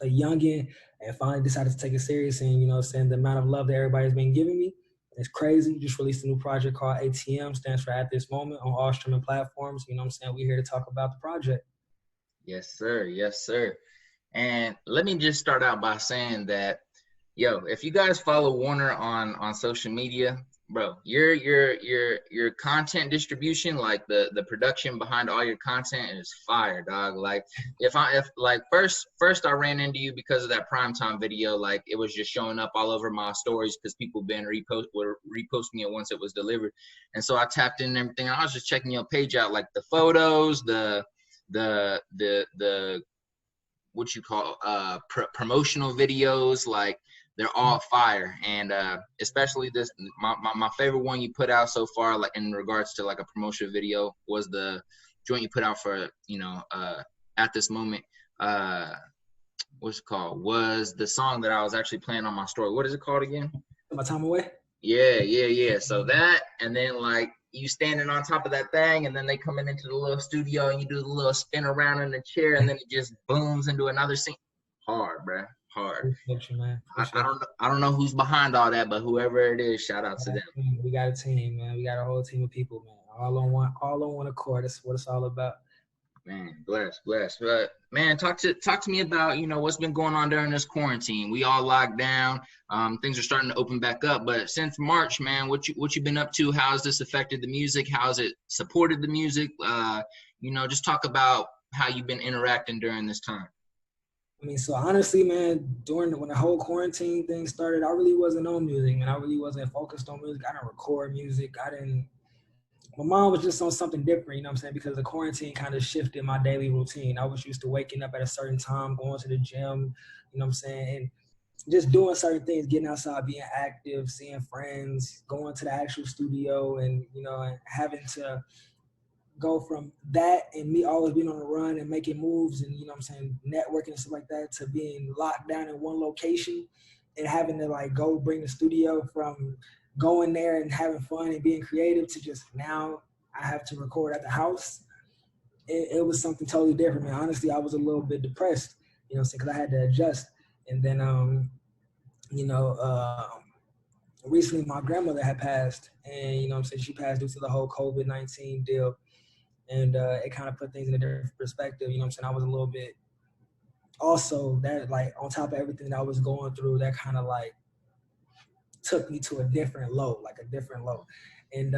a youngin and finally decided to take it serious. And, you know, saying the amount of love that everybody's been giving me, it's crazy. Just released a new project called ATM, stands for At This Moment, on all streaming platforms. You know what I'm saying? We're here to talk about the project. Yes, sir. Yes, sir. And let me just start out by saying that, yo, if you guys follow Warner on social media, bro, your content distribution, like the production behind all your content is fire, dog. Like if like first I ran into you because of that primetime video, like it was just showing up all over my stories because people been were reposting it once it was delivered, and so I tapped in and everything. I was just checking your page out, like the photos, the what you call promotional videos, like they're all fire. And especially this my favorite one you put out so far, like in regards to like a promotional video, was the joint you put out for, you know, At This Moment. What's it called? Was the song that I was actually playing on my story. What is it called again? My time away. Yeah. So that, and then like you standing on top of that thing, and then they coming into the little studio, and you do the little spin around in the chair, and then it just booms into another scene. Hard, bruh. Hard. Appreciate you, man. I don't know who's behind all that, but whoever it is, shout out to them. We got a team, man. We got a whole team of people, man. All on one accord. That's what it's all about. Man, bless. But man, talk to me about, you know, what's been going on during this quarantine. We all locked down. Things are starting to open back up. But since March, man, what you been up to? How has this affected the music? How has it supported the music? You know, just talk about how you've been interacting during this time. I mean, so honestly, man, when the whole quarantine thing started, I really wasn't on music, man. I really wasn't focused on music. I didn't record music. My mom was just on something different, you know what I'm saying? Because the quarantine kind of shifted my daily routine. I was used to waking up at a certain time, going to the gym, you know what I'm saying? And just doing certain things, getting outside, being active, seeing friends, going to the actual studio, and, you know, and having to go from that and me always being on the run and making moves and, you know what I'm saying, networking and stuff like that, to being locked down in one location and having to like go bring the studio from going there and having fun and being creative to just now I have to record at the house. It was something totally different, man. Honestly, I was a little bit depressed, you know what I'm saying, because I had to adjust. And then, you know, recently my grandmother had passed, and, you know what I'm saying, she passed due to the whole COVID-19 deal. And it kind of put things in a different perspective. You know what I'm saying? I was a little bit also that, like, on top of everything that I was going through, that kind of like took me to a different low. And,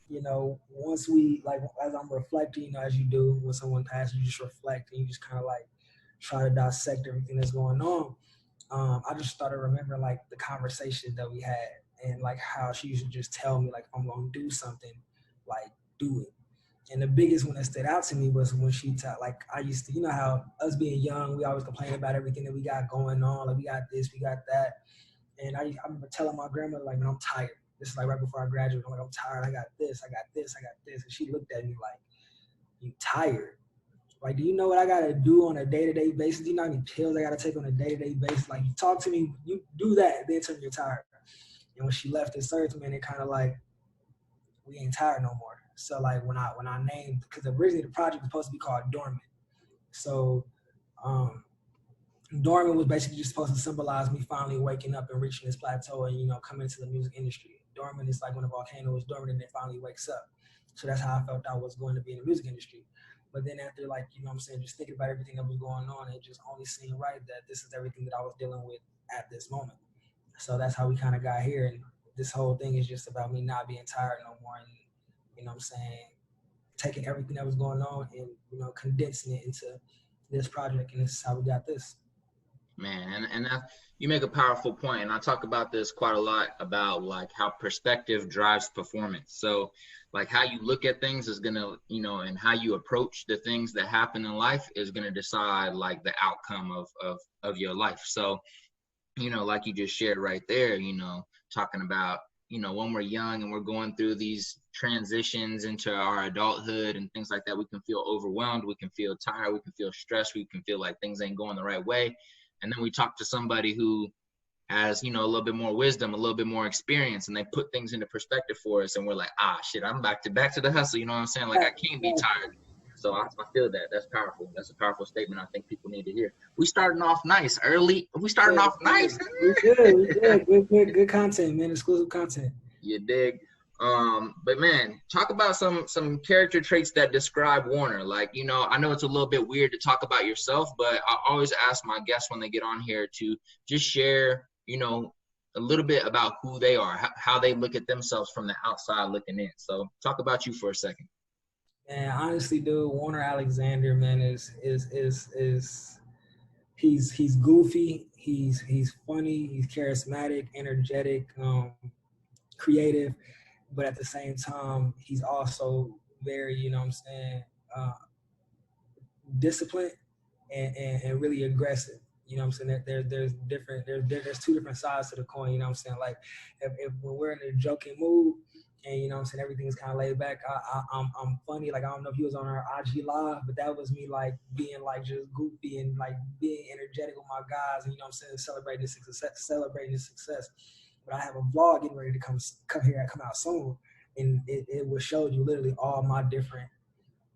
you know, once we, like, as I'm reflecting, you know, as you do when someone passes, you just reflect and you just kind of like try to dissect everything that's going on. I just started remembering like the conversation that we had and like how she used to just tell me, like, if I'm going to do something, like, do it. And the biggest one that stood out to me was when she taught, like, I used to, you know how us being young, we always complain about everything that we got going on. Like, we got this, we got that. And I remember telling my grandmother, like, man, I'm tired. This is like right before I graduated. I'm like, I'm tired. I got this, I got this, I got this. And she looked at me like, you tired? Like, do you know what I got to do on a day-to-day basis? Do you know how many pills I got to take on a day-to-day basis? Like, you talk to me, you do that, then tell me you're tired. And when she left, it served me, and it kind of like, we ain't tired no more. So like when I named, because originally the project was supposed to be called Dormant. So Dormant was basically just supposed to symbolize me finally waking up and reaching this plateau and, you know, coming into the music industry. Dormant is like when a volcano is dormant and it finally wakes up. So that's how I felt I was going to be in the music industry. But then after, like, you know what I'm saying, just thinking about everything that was going on, it just only seemed right that this is everything that I was dealing with at this moment. So that's how we kind of got here. And this whole thing is just about me not being tired no more. And, you know what I'm saying, taking everything that was going on and, you know, condensing it into this project, and this is how we got this. Man, and that, you make a powerful point, and I talk about this quite a lot, about like how perspective drives performance. So like how you look at things is gonna, you know, and how you approach the things that happen in life is gonna decide like the outcome of your life. So, you know, like you just shared right there, you know, talking about, you know, when we're young and we're going through these transitions into our adulthood and things like that, we can feel overwhelmed, we can feel tired, we can feel stressed, we can feel like things ain't going the right way. And then we talk to somebody who has, you know, a little bit more wisdom, a little bit more experience, and they put things into perspective for us, and we're like, ah, shit, I'm back to the hustle. You know what I'm saying? Like, I can't be tired. So I feel that. That's powerful. That's a powerful statement I think people need to hear. We starting off nice early. We starting off nice. We good. Good content, man. Exclusive content. You dig? But man, talk about some character traits that describe Warner. Like, you know, I know it's a little bit weird to talk about yourself, but I always ask my guests when they get on here to just share, you know, a little bit about who they are, how they look at themselves from the outside looking in. So talk about you for a second. Man, honestly, dude, Warner Alexander, man, is he's goofy, he's funny, he's charismatic, energetic, creative, but at the same time, he's also very, you know what I'm saying, uh, disciplined and really aggressive. You know what I'm saying? There's different there's two different sides to the coin. You know what I'm saying? Like if when we're in a joking mood and you know what I'm saying everything's kind of laid back, I'm funny. Like I don't know if you was on our IG live, but that was me like being like just goofy and like being energetic with my guys and you know what I'm saying celebrating the success. But I have a vlog getting ready to come out soon, and it will show you literally all my different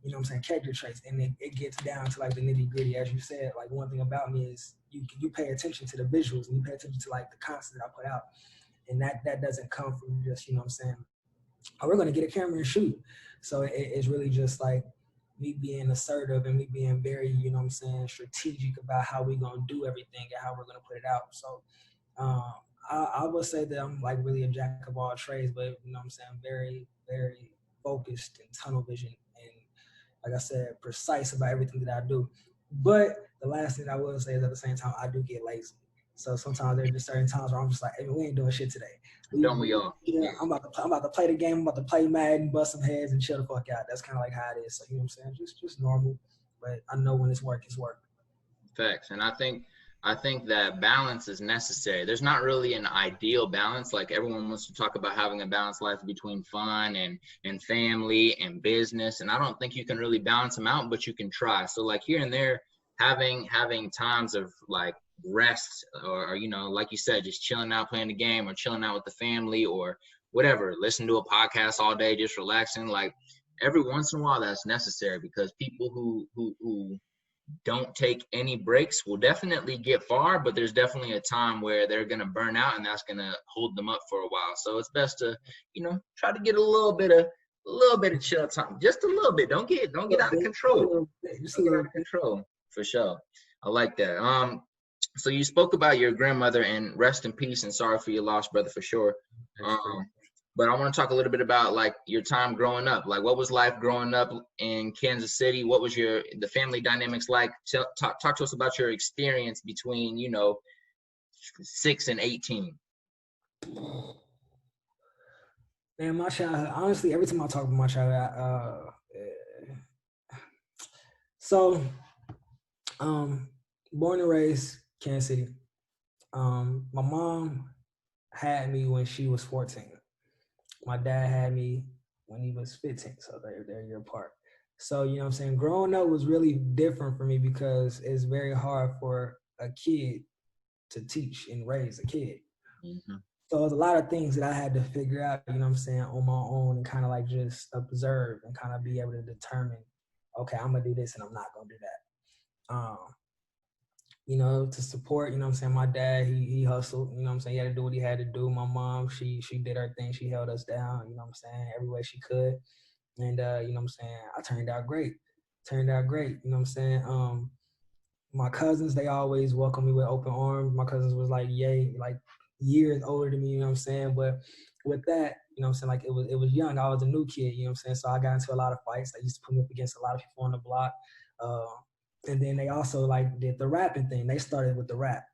you know what I'm saying, character traits. And it gets down to like the nitty gritty. As you said, like one thing about me is you pay attention to the visuals and you pay attention to like the content that I put out. And that doesn't come from just, you know what I'm saying, oh, we're going to get a camera and shoot. So it's really just like me being assertive and me being very, you know what I'm saying, strategic about how we're going to do everything and how we're going to put it out. So I would say that I'm like really a jack of all trades, but you know what I'm saying, very, very focused and tunnel vision and like I said, precise about everything that I do. But the last thing I will say is at the same time, I do get lazy. So sometimes there's just certain times where I'm just like, hey, we ain't doing shit today. Don't we all? Yeah, I'm about to play the game. I'm about to play Madden, bust some heads, and chill the fuck out. That's kind of like how it is. So you know what I'm saying? Just normal. But I know when it's work, it's work. Facts. And I think that balance is necessary. There's not really an ideal balance. Like everyone wants to talk about having a balanced life between fun and family and business. And I don't think you can really balance them out, but you can try. So like here and there, having times of like rest or you know, like you said, just chilling out, playing the game or chilling out with the family or whatever, listen to a podcast all day, just relaxing. Like every once in a while that's necessary because people who don't take any breaks will definitely get far, but there's definitely a time where they're going to burn out and that's going to hold them up for a while. So it's best to, you know, try to get a little bit of chill time, just a little bit. Don't get out of control. Just get out of control for sure. I like that. So you spoke about your grandmother and rest in peace and sorry for your loss, brother, for sure. But I want to talk a little bit about like your time growing up. Like what was life growing up in Kansas City? What was the family dynamics like? Talk to us about your experience between, you know, 6 and 18. Man, my childhood, honestly, every time I talk about my childhood, born and raised Kansas City. My mom had me when she was 14. My dad had me when he was 15, so they're a year apart. So, you know what I'm saying, growing up was really different for me because it's very hard for a kid to teach and raise a kid. Mm-hmm. So there's a lot of things that I had to figure out, you know what I'm saying, on my own and kind of like just observe and kind of be able to determine, okay, I'm going to do this and I'm not going to do that. You know, to support, you know what I'm saying, my dad, he hustled, you know what I'm saying, he had to do what he had to do. My mom, she did her thing. She held us down, you know what I'm saying, every way she could. And, you know what I'm saying, I turned out great, you know what I'm saying. My cousins, they always welcomed me with open arms. My cousins was like, yay, like years older than me, you know what I'm saying. But with that, you know what I'm saying, like it was young. I was a new kid, you know what I'm saying. So I got into a lot of fights. They used to put me up against a lot of people on the block. And then they also like did the rapping thing. They started with the rap.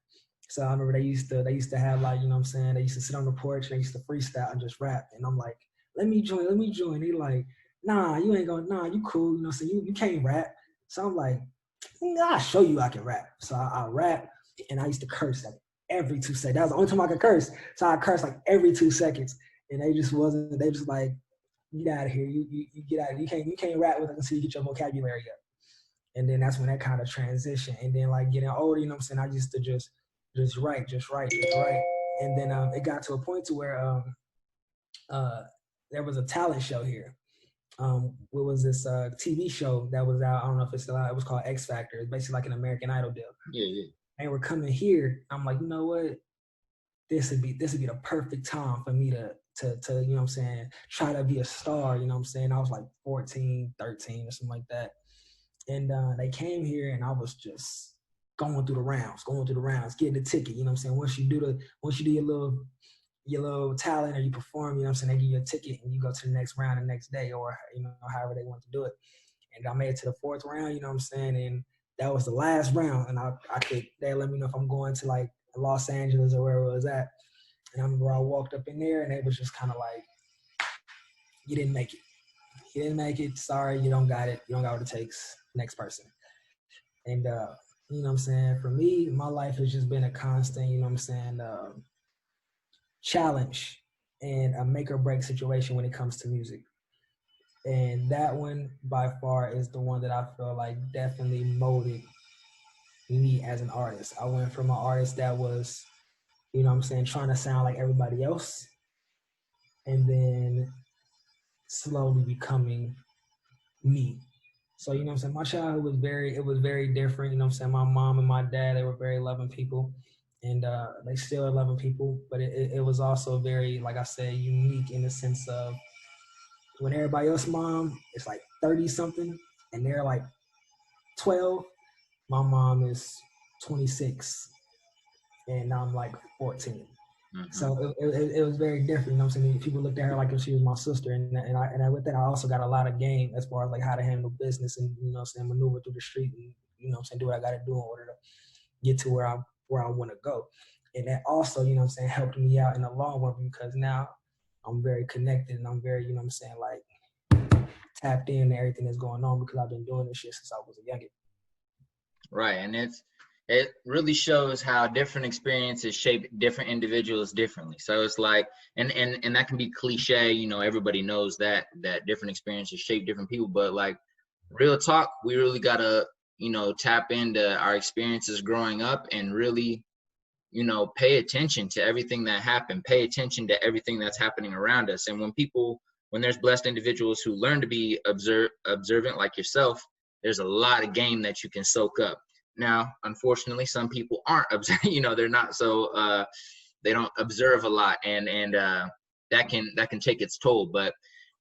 So I remember they used to have like, you know what I'm saying, they used to sit on the porch and they used to freestyle and just rap. And I'm like, let me join. They like, nah, you ain't gonna, nah, you cool, you know what I'm saying, you can't rap. So I'm like, I'll show you I can rap. So I rap and I used to curse like every 2 seconds. That was the only time I could curse. So I cursed like every 2 seconds. And they just like, get out of here. You get out of here. You can't rap with it until you get your vocabulary up. And then that's when that kind of transition. And then like getting older, you know what I'm saying, I used to just write. And then it got to a point to where there was a talent show here. what was this TV show that was out? I don't know if it's still out. It was called X Factor. It's basically like an American Idol deal. Yeah, yeah. And we're coming here. I'm like, you know what? This would be the perfect time for me to you know what I'm saying, try to be a star. You know what I'm saying? I was like 14, 13 or something like that. And they came here, and I was just going through the rounds, getting the ticket. You know what I'm saying? Once you do your little talent or you perform, you know what I'm saying, they give you a ticket and you go to the next round the next day, or you know, however they want to do it. And I made it to the fourth round, you know what I'm saying? And that was the last round. And they let me know if I'm going to like Los Angeles or wherever it was at. And I remember I walked up in there and they was just kind of like, you didn't make it. You didn't make it. Sorry, you don't got it. You don't got what it takes. Next person. And, you know what I'm saying? For me, my life has just been a constant, you know what I'm saying, challenge and a make or break situation when it comes to music. And that one by far is the one that I feel like definitely molded me as an artist. I went from an artist that was, you know what I'm saying, trying to sound like everybody else, and then slowly becoming me. So, you know what I'm saying, my childhood was very different. You know what I'm saying, my mom and my dad, they were very loving people, and they still are loving people, but it was also very, like I said, unique in the sense of when everybody else mom is like 30 something and they're like 12, my mom is 26 and I'm like 14. Mm-hmm. So it was very different. You know what I'm saying? People looked at her like if she was my sister. And with that, I also got a lot of game as far as like how to handle business and, you know what I'm saying, maneuver through the street and, you know what I'm saying, do what I got to do in order to get to where I want to go. And that also, you know what I'm saying, helped me out in the long run because now I'm very connected and I'm very, you know what I'm saying, like tapped in to everything that's going on because I've been doing this shit since I was a youngin'. Right. And it really shows how different experiences shape different individuals differently. So it's like, and that can be cliche, you know, everybody knows that different experiences shape different people, but like real talk, we really gotta, you know, tap into our experiences growing up and really, you know, pay attention to everything that happened, pay attention to everything that's happening around us. And when there's blessed individuals who learn to be observant like yourself, there's a lot of game that you can soak up. Now, unfortunately, some people aren't observant, you know, they're not so, they don't observe a lot and that can take its toll. But,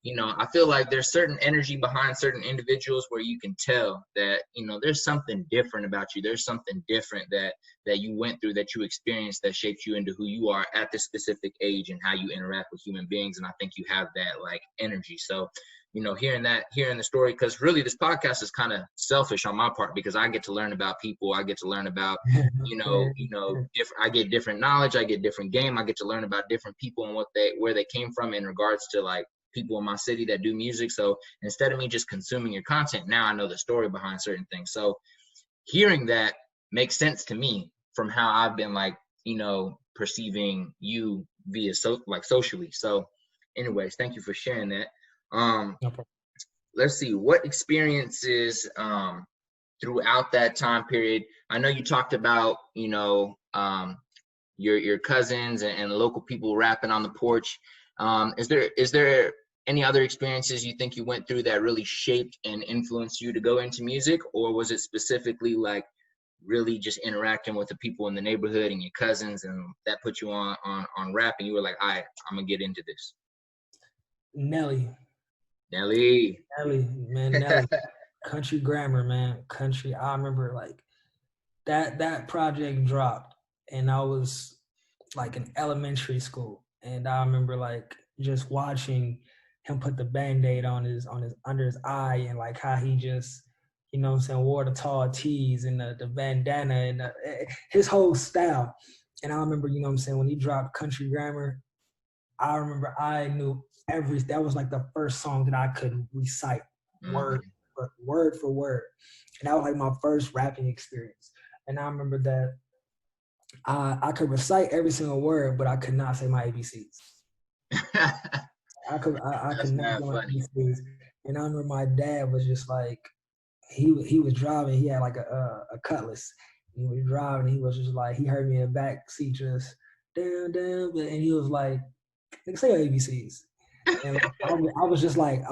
you know, I feel like there's certain energy behind certain individuals where you can tell that, you know, there's something different about you. There's something different that you went through, that you experienced, that shaped you into who you are at this specific age and how you interact with human beings. And I think you have that like energy. So, you know, hearing the story, because really this podcast is kind of selfish on my part because I get to learn about people. I get to learn about, I get different knowledge. I get different game. I get to learn about different people and where they came from in regards to like people in my city that do music. So instead of me just consuming your content, now I know the story behind certain things. So hearing that makes sense to me from how I've been like, you know, perceiving you via socially. So anyways, thank you for sharing that. No problem. Let's see, what experiences throughout that time period, I know you talked about, you know, your cousins and local people rapping on the porch. Is there any other experiences you think you went through that really shaped and influenced you to go into music, or was it specifically like really just interacting with the people in the neighborhood and your cousins and that put you on rap and you were like, all right, I'm gonna get into this? Nelly, man, Nelly. Country Grammar, man. Country. I remember like that project dropped and I was like in elementary school. And I remember like just watching him put the Band-Aid on his under his eye and like how he just, you know what I'm saying, wore the tall tees and the bandana and his whole style. And I remember, you know what I'm saying, when he dropped Country Grammar, I remember I knew that was like the first song that I could recite word for word. And that was like my first rapping experience. And I remember that I could recite every single word, but I could not say my ABCs. I could not say my ABCs. And I remember my dad was just like, he was driving, he had like a Cutlass. He was driving, he was just like, he heard me in the back seat just down, and he was like, say your ABCs. And like, I was just like,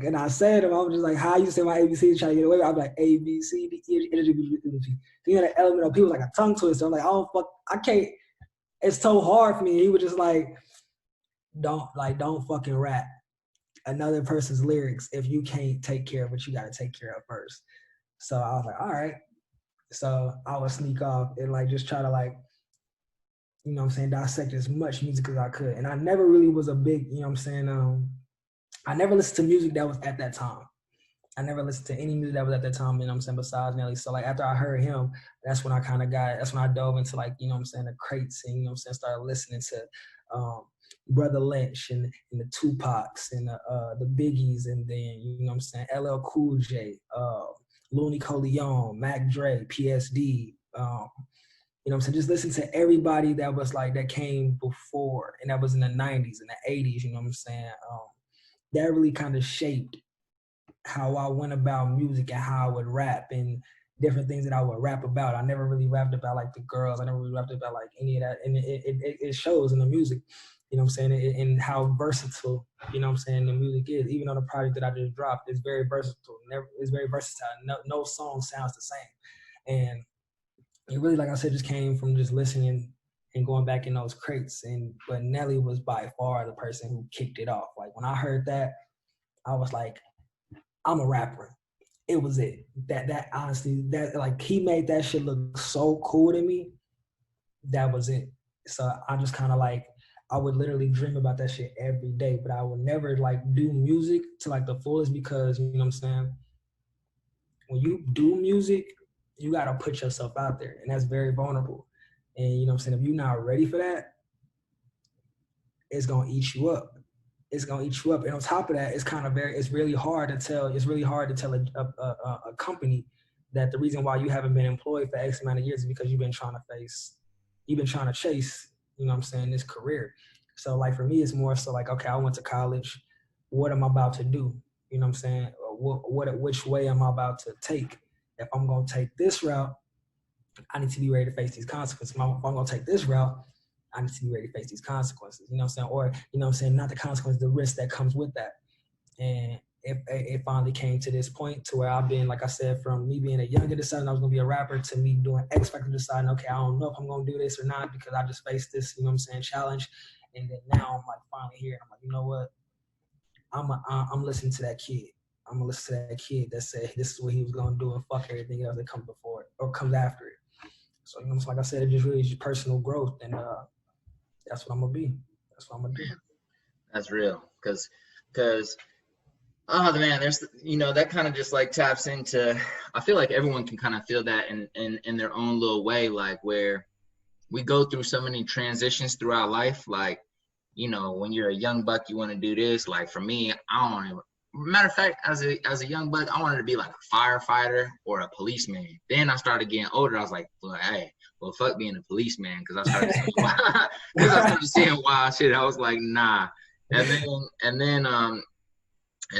and I said them, I was just like, how you say my ABC trying to get away? I'm like, A, B, C, D, E, F, G, H, I, J, K, L, M, N, O, P. You know, the element of people like a tongue twister. I'm like, oh, fuck, I can't, it's so hard for me. He was just like, don't fucking rap another person's lyrics if you can't take care of what you got to take care of first. So I was like, all right. So I would sneak off and like just try to like, you know what I'm saying, dissect as much music as I could. And I never really was a big, you know what I'm saying, I never listened to music that was at that time. I never listened to any music that was at that time, you know what I'm saying, besides Nelly. So like after I heard him, that's when I dove into like, you know what I'm saying, the crates and, you know what I'm saying, started listening to Brother Lynch and the Tupacs and the Biggies, and then, you know what I'm saying, LL Cool J, Looney Coleon, Mac Dre, PSD, you know what I'm saying? Just listen to everybody that was like, that came before, and that was in the 90s and the 80s, you know what I'm saying? That really kind of shaped how I went about music and how I would rap and different things that I would rap about. I never really rapped about like the girls. I never really rapped about like any of that. And it shows in the music, you know what I'm saying? And how versatile, you know what I'm saying, the music is. Even on the project that I just dropped, it's very versatile. It's very versatile. No song sounds the same. And it really, like I said, just came from just listening and going back in those crates. But Nelly was by far the person who kicked it off. Like when I heard that, I was like, I'm a rapper. It was it. That honestly, that like he made that shit look so cool to me. That was it. So I just kind of like, I would literally dream about that shit every day, but I would never like do music to like the fullest, because, you know what I'm saying, when you do music, you got to put yourself out there, and that's very vulnerable. And, you know what I'm saying, if you're not ready for that, it's going to eat you up. It's going to eat you up. And on top of that, it's really hard to tell a company that the reason why you haven't been employed for X amount of years is because you've been trying to chase, you know what I'm saying, this career. So like for me, it's more so like, okay, I went to college. What am I about to do? You know what I'm saying? Which way am I about to take? If I'm going to take this route, I need to be ready to face these consequences. If I'm going to take this route, I need to be ready to face these consequences. You know what I'm saying? Or, you know what I'm saying, not the consequences, the risk that comes with that. And it finally came to this point to where I've been, like I said, from me being a younger deciding I was going to be a rapper to me doing X Factor, deciding, okay, I don't know if I'm going to do this or not, because I just faced this, you know what I'm saying, challenge. And then now I'm like finally here. I'm like, you know what? I'm listening to that kid. I'm going to listen to that kid that said this is what he was going to do, and fuck everything else that comes before it or comes after it. So, you know, like I said, it just really is personal growth, and that's what I'm going to be. That's what I'm going to do. That's real. Because oh man, there's, you know, that kind of just like taps into, I feel like everyone can kind of feel that in their own little way, like where we go through so many transitions throughout life. Like, you know, when you're a young buck, you want to do this. Like for me, I don't even, matter of fact, as a young buck, I wanted to be like a firefighter or a policeman. Then I started getting older. I was like, well, hey, well, fuck being a policeman, because I started seeing wild shit. I was like, nah. And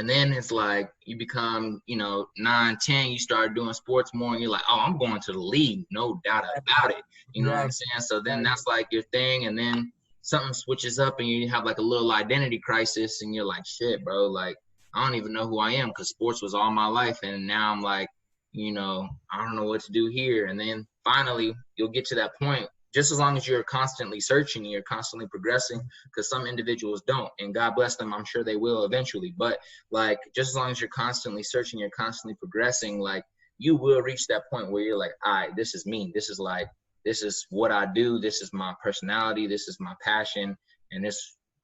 then it's like you become, you know, 9, 10, you start doing sports more, and you're like, oh, I'm going to the league, no doubt about it. You know what I'm saying? So then that's like your thing, and then something switches up and you have like a little identity crisis, and you're like, shit, bro, like I don't even know who I am, because sports was all my life, and now I'm like, you know, I don't know what to do here. And then finally you'll get to that point, just as long as you're constantly searching and you're constantly progressing, because some individuals don't, and God bless them, I'm sure they will eventually. But like, just as long as you're constantly searching, you're constantly progressing, like you will reach that point where you're like, all right, this is me. This is what I do. This is my personality. This is my passion. And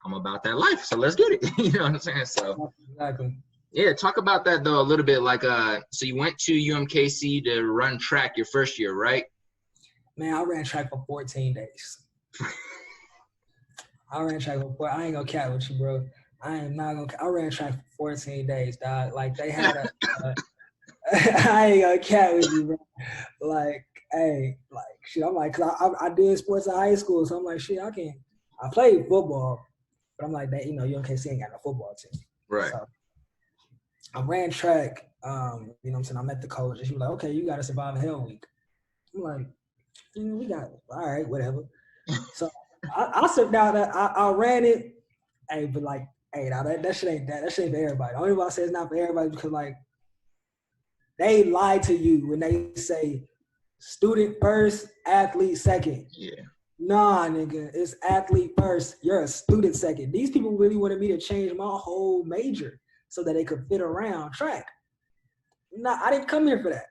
I'm about that life. So let's get it. You know what I'm saying? So exactly. Yeah, talk about that though a little bit. Like, so you went to UMKC to run track your first year, right? Man, I ran track for 14 days. I ain't gonna cat with you, bro. I am not gonna. I ran track for 14 days, dog. Like they had a. I ain't gonna cat with you, bro. Like, hey, like shit. I'm like, cause I did sports in high school, so I'm like, shit. I played football, but I'm like that. You know, UMKC ain't got no football team, right? So I ran track. You know what I'm saying? I met the coach, and she was like, okay, you got to survive a hell week. I'm like, we got it. All right, whatever. So I sat down. I ran it. Hey, but like, Hey, now that shit ain't that shit ain't for everybody. The only reason I say it's not for everybody is because like they lie to you when they say student first, athlete second. Yeah. Nah, nigga, it's athlete first. You're a student second. These people really wanted me to change my whole major so that they could fit around track. Nah, I didn't come here for that.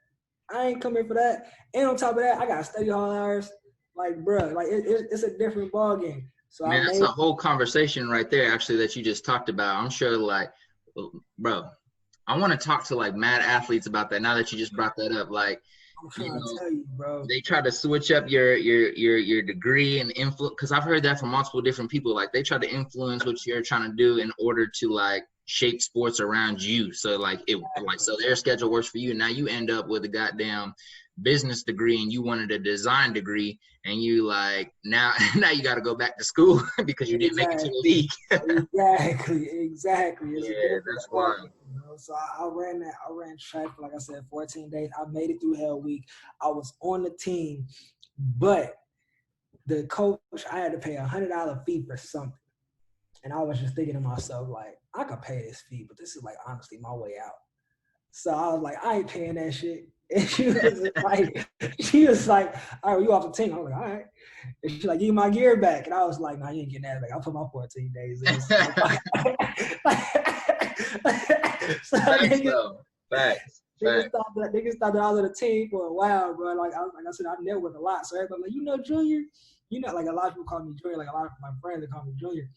I ain't come here for that. And on top of that, I got study hall hours. Like, bruh, like it's a different ball game. So Man, I that's made a whole conversation right there, actually, that you just talked about. I'm sure, like, bro, I want to talk to like mad athletes about that. Now that you just brought that up, like, I'm you trying to know, tell you, bro. they try to switch up your degree and influence, because I've heard that from multiple different people. Like, they try to influence what you're trying to do in order to like shape sports around you. So like so their schedule works for you. Now you end up with a goddamn business degree and you wanted a design degree, and you like now you got to go back to school because you didn't make it to the league. Exactly. It's a Yeah, different that's ball wild. game, you know? So I ran track for, like I said, 14 days. I made it through Hell Week. I was on the team, but the coach, I had to pay $100 fee for something. And I was just thinking to myself, like, I could pay this fee, but this is like honestly my way out. So I was like, I ain't paying that shit. And she was like, all right, well, you off the team. I was like, all right. And she's like, give me my gear back. And I was like, nah, you ain't getting that back. I'll put my 14 days in. So, Facts though. Facts. niggas thought that I was on the team for a while, bro. Like I said, I network a lot. So everybody like, you know, Junior, like a lot of people call me Junior. Like a lot of my friends they call me Junior.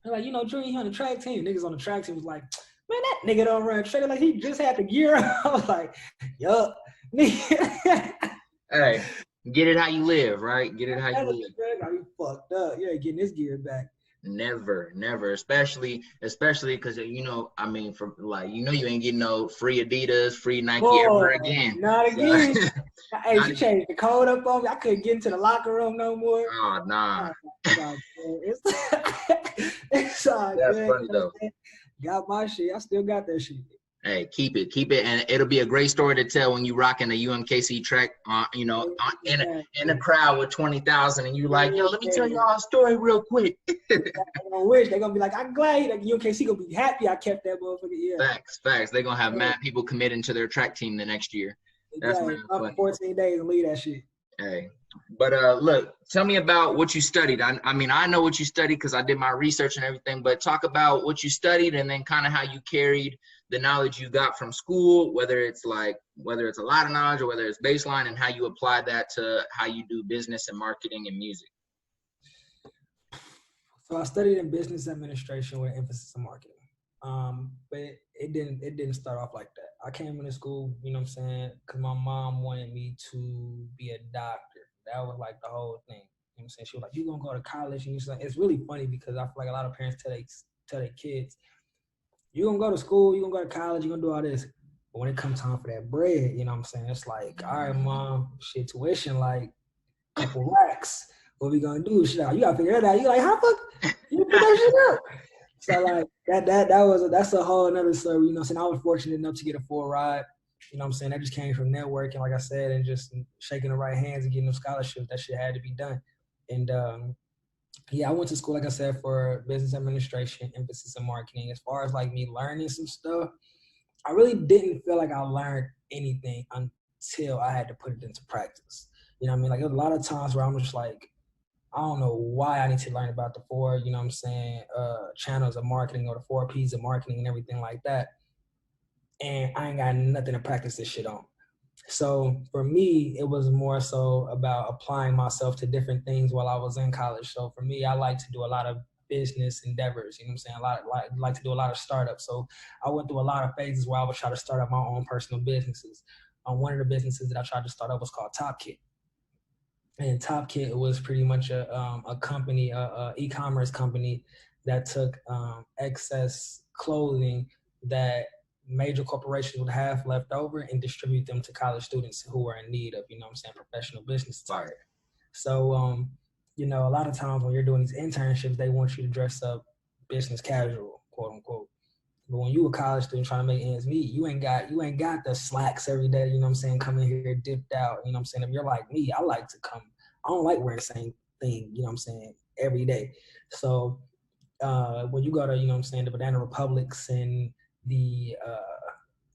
They're like, you know, Junior, he on the track team. Niggas on the track team was like, man, that nigga don't run track. Like, he just had the gear. I was like, yup. Hey, get it how you live, right? Get it how you live. Got me fucked up. You ain't getting this gear back. Never, especially because I mean, from like you ain't getting no free Adidas, free Nike ever again. Not again. So, hey, she changed the code up on me. I couldn't get into the locker room no more. Oh nah. It's all That's good. funny though. Got my shit. I still got that shit. Hey, keep it, and it'll be a great story to tell when you rocking the UMKC track, in a crowd with 20,000, and you like, yo, let me tell y'all a story real quick. They're gonna be like, I'm glad like UMKC gonna be happy I kept that motherfucker. Yeah. Facts. They're gonna have mad people committing to their track team the next year. That's mad funny. 14 days and leave that shit. Hey, but look, tell me about what you studied. I mean, I know what you studied because I did my research and everything, but talk about what you studied and then kind of how you carried the knowledge you got from school, whether it's a lot of knowledge or whether it's baseline, and how you apply that to how you do business and marketing and music. So I studied in business administration with emphasis on marketing. But it didn't start off like that. I came into school, you know what I'm saying, because my mom wanted me to be a doctor. That was like the whole thing. You know what I'm saying? She was like, you gonna go to college? And it's really funny because I feel like a lot of parents tell their kids, you're gonna go to school, you're gonna go to college, you're gonna do all this. But when it comes time for that bread, you know what I'm saying? It's like, all right, mom, shit, tuition, like a couple racks. What we gonna do? She's like, you gotta figure it out. You're like, how fuck you figure that shit out? So like that's a whole another story. You know what I'm saying? I was fortunate enough to get a full ride. You know what I'm saying? That just came from networking, like I said, and just shaking the right hands and getting them scholarships. That shit had to be done. And I went to school, like I said, for business administration, emphasis in marketing. As far as like me learning some stuff, I really didn't feel like I learned anything until I had to put it into practice. You know what I mean? Like, there was a lot of times where I'm just like, I don't know why I need to learn about the four, you know what I'm saying, channels of marketing or the 4 P's of marketing and everything like that. And I ain't got nothing to practice this shit on. So for me, it was more so about applying myself to different things while I was in college. So for me, I like to do a lot of business endeavors, you know what I'm saying? I like to do a lot of startups. So I went through a lot of phases where I was trying to start up my own personal businesses. One of the businesses that I tried to start up was called Top Kit. And Top Kit was pretty much a company, a e-commerce company that took excess clothing that major corporations would have left over and distribute them to college students who are in need of, you know what I'm saying, professional business attire. So, a lot of times when you're doing these internships, they want you to dress up business casual, quote unquote. But when you a college student trying to make ends meet, you ain't got the slacks every day, you know what I'm saying, coming here dipped out, you know what I'm saying? If you're like me, I like to come, I don't like wearing the same thing, you know what I'm saying, every day. So when you go to, you know what I'm saying, the Banana Republics and the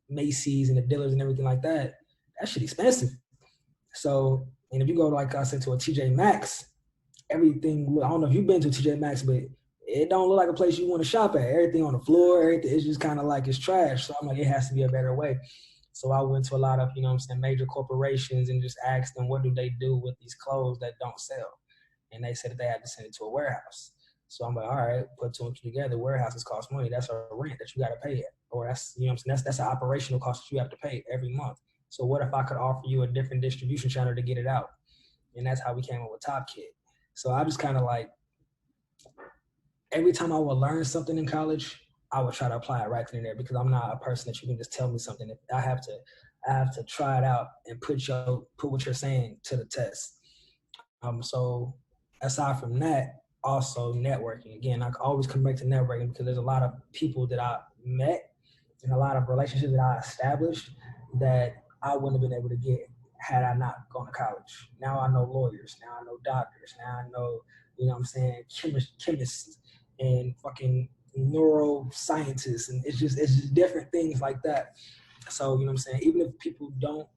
Macy's and the Dillards and everything like that shit expensive. So, and if you go, like I said, to a TJ Maxx, everything, I don't know if you've been to TJ Maxx, but it don't look like a place you want to shop at. Everything on the floor, everything, it's just kind of like it's trash. So I'm like, it has to be a better way. So I went to a lot of, you know what I'm saying, major corporations and just asked them, what do they do with these clothes that don't sell? And they said that they had to send it to a warehouse. So I'm like, all right, put two and two together. Warehouses cost money. That's a rent that you got to pay it. Or that's, you know what I'm saying, that's an operational cost that you have to pay every month. So what if I could offer you a different distribution channel to get it out? And that's how we came up with Top Kit. So I just kind of like, every time I would learn something in college, I would try to apply it right then and there, because I'm not a person that you can just tell me something. I have to try it out and put what you're saying to the test. So aside from that, also networking. Again, I always come back to networking because there's a lot of people that I met and a lot of relationships that I established that I wouldn't have been able to get had I not gone to college. Now I know lawyers. Now I know doctors. Now I know, you know what I'm saying, chemists and fucking neuroscientists. And it's just different things like that. So, you know what I'm saying, even if people don't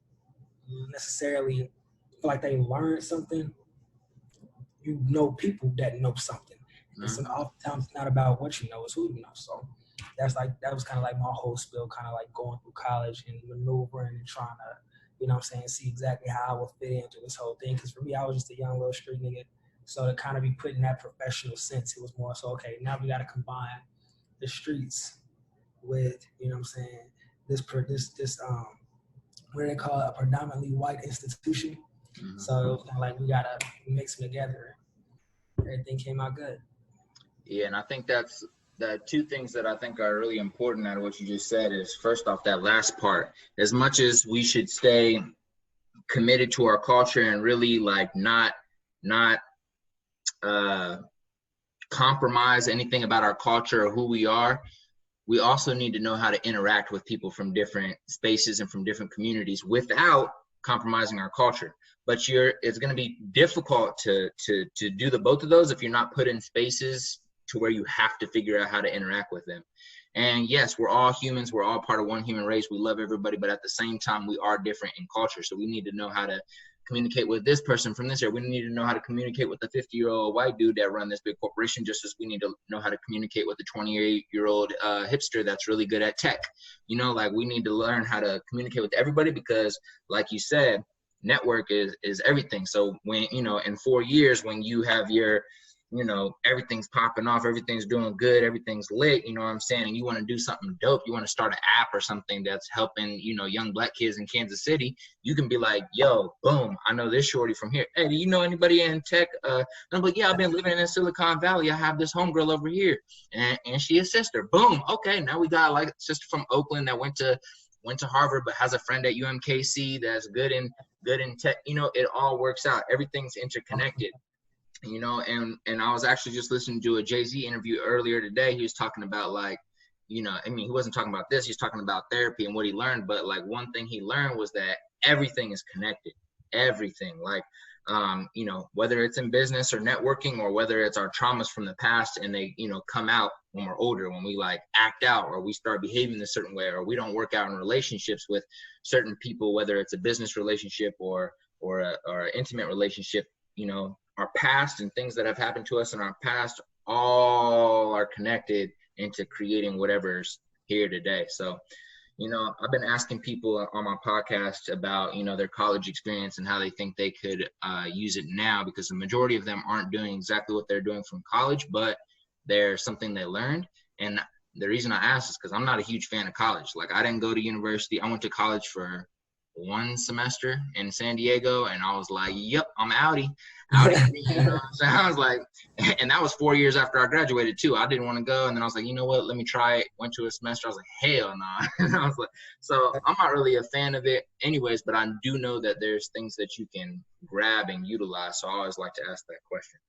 necessarily feel like they learned something, you know people that know something. It's oftentimes not about what you know, it's who you know. So that was kind of like my whole spiel, kind of like going through college and maneuvering and trying to, you know what I'm saying, see exactly how I would fit into this whole thing. Because for me, I was just a young little street nigga. So to kind of be put in that professional sense, it was more so, okay, now we got to combine the streets with, you know what I'm saying, this what do they call it, a predominantly white institution. So it was kind of like we got to mix them together. Everything came out good. Yeah, and I think that's the two things that I think are really important out of what you just said is, first off, that last part. As much as we should stay committed to our culture and really like not compromise anything about our culture or who we are, we also need to know how to interact with people from different spaces and from different communities without compromising our culture. But it's going to be difficult to do the both of those if you're not put in spaces to where you have to figure out how to interact with them. And yes, we're all humans. We're all part of one human race. We love everybody, but at the same time, we are different in culture. So we need to know how to communicate with this person from this area. We need to know how to communicate with the 50-year-old white dude that run this big corporation, just as we need to know how to communicate with the 28-year-old hipster that's really good at tech. You know, like we need to learn how to communicate with everybody because, like you said, network is everything. So when, you know, in 4 years, when you have your, you know, everything's popping off, everything's doing good, everything's lit, you know what I'm saying, and you want to do something dope, you want to start an app or something that's helping, you know, young black kids in Kansas City, you can be like, yo, boom, I know this shorty from here. Hey, do you know anybody in tech? And I'm like, yeah, I've been living in Silicon Valley. I have this homegirl over here, and she a sister. Boom. Okay, now we got like a sister from Oakland that went to Harvard but has a friend at UMKC that's good in tech. You know, it all works out. Everything's interconnected. You know, and I was actually just listening to a Jay-Z interview earlier today. He was talking about, like, you know, I mean, he wasn't talking about this. He's talking about therapy and what he learned. But like one thing he learned was that everything is connected. Everything, like, you know, whether it's in business or networking or whether it's our traumas from the past and they, you know, come out when we're older, when we like act out or we start behaving a certain way or we don't work out in relationships with certain people, whether it's a business relationship or an intimate relationship, you know, our past and things that have happened to us in our past all are connected into creating whatever's here today. So, you know, I've been asking people on my podcast about, you know, their college experience and how they think they could use it now, because the majority of them aren't doing exactly what they're doing from college, but there's something they learned. And the reason I asked is because I'm not a huge fan of college. Like, I didn't go to university. I went to college for 1 semester in San Diego, and I was like, yep, I'm outie. You know what I'm saying? I was like, and that was 4 years after I graduated too. I didn't want to go, and then I was like, you know what, let me try it. Went to a semester. I was like, hell no. And I was like, so I'm not really a fan of it anyways, but I do know that there's things that you can grab and utilize. So I always like to ask that question.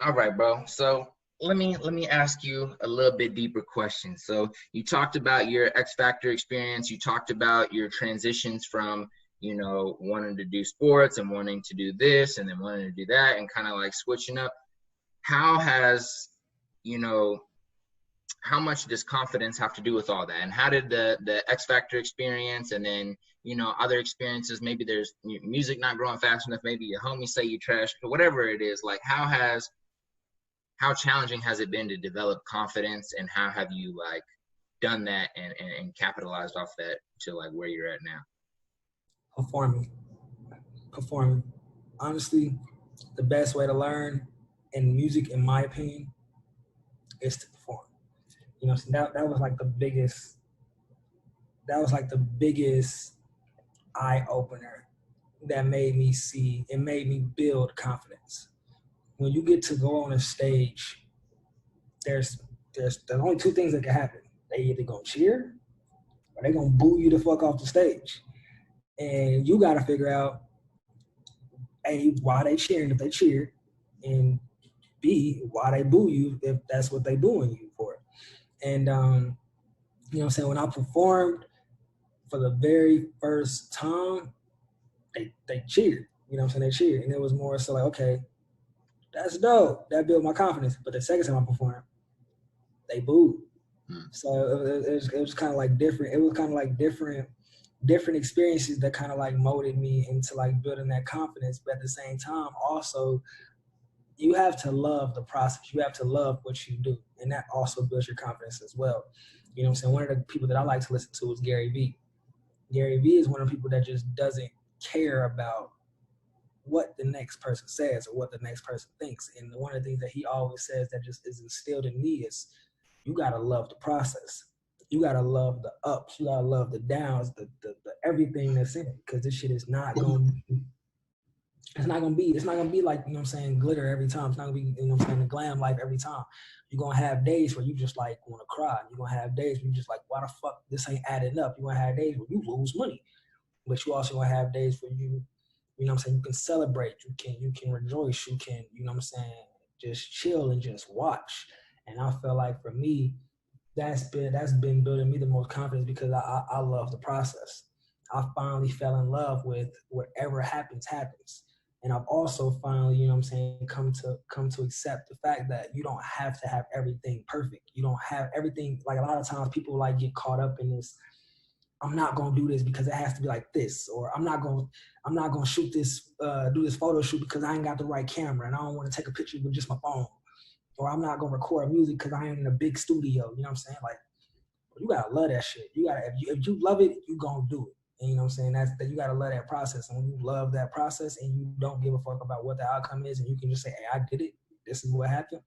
All right, bro. So let me ask you a little bit deeper question. So you talked about your X Factor experience. You talked about your transitions from, you know, wanting to do sports and wanting to do this and then wanting to do that and kind of like switching up. how has, you know, how much does confidence have to do with all that? And how did the X Factor experience, and then, you know, other experiences, maybe there's music not growing fast enough, maybe your homies say you trash, but whatever it is, like how challenging has it been to develop confidence, and how have you like done that and capitalized off that to like where you're at now? Performing, performing. Honestly, the best way to learn in music, in my opinion, is to perform. So that was like the biggest. That was like the biggest eye opener that made me see. It made me build confidence. When you get to go on a stage, there's only two things that can happen. They either gonna cheer or they gonna boo you the fuck off the stage, and you got to figure out A, why they cheering if they cheer, and B, why they boo you if that's what they booing you for. And you know what I'm saying, when I performed for the very first time, they cheered. You know what I'm saying? They cheered. And it was more so like, okay, that's dope. That built my confidence. But the second time I performed, they booed. So it was kind of like different. It was kind of like different experiences that kind of like molded me into like building that confidence. But at the same time, also, you have to love the process. You have to love what you do. And that also builds your confidence as well. You know what I'm saying? One of the people that I like to listen to is Gary Vee. Gary Vee is one of the people that just doesn't care about what the next person says or what the next person thinks. And one of the things that he always says that just is instilled in me is you gotta love the process. You gotta love the ups. You gotta love the downs, the everything that's in it. Because this shit is not gonna be, it's not gonna be like, you know what I'm saying, glitter every time. It's not gonna be, you know what I'm saying, the glam life every time. You're gonna have days where you just like wanna cry. You're gonna have days where you just like, why the fuck this ain't adding up? You're gonna have days where you lose money. But you also gonna have days where you know what I'm saying, you can celebrate, you can rejoice, you can, you know what I'm saying, just chill and just watch. And I feel like for me, that's been building me the most confidence because I love the process. I finally fell in love with whatever happens. And I've also finally, you know what I'm saying, come to accept the fact that you don't have to have everything perfect. You don't have everything. Like a lot of times people like get caught up in this, I'm not gonna do this because it has to be like this, or I'm not gonna shoot this, do this photo shoot because I ain't got the right camera and I don't want to take a picture with just my phone, or I'm not gonna record music because I ain't in a big studio. You know what I'm saying? Like, you gotta love that shit. You gotta, if you love it, you gonna do it. And you know what I'm saying? That's that, you gotta love that process. And when you love that process and you don't give a fuck about what the outcome is, and you can just say, "Hey, I did it. This is what happened."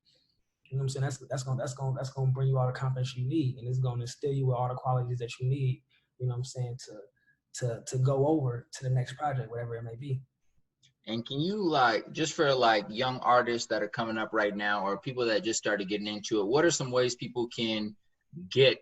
You know what I'm saying? That's gonna bring you all the confidence you need, and it's gonna instill you with all the qualities that you need. You know what I'm saying, to go over to the next project, whatever it may be. And can you, like, just for like young artists that are coming up right now, or people that just started getting into it, what are some ways people can get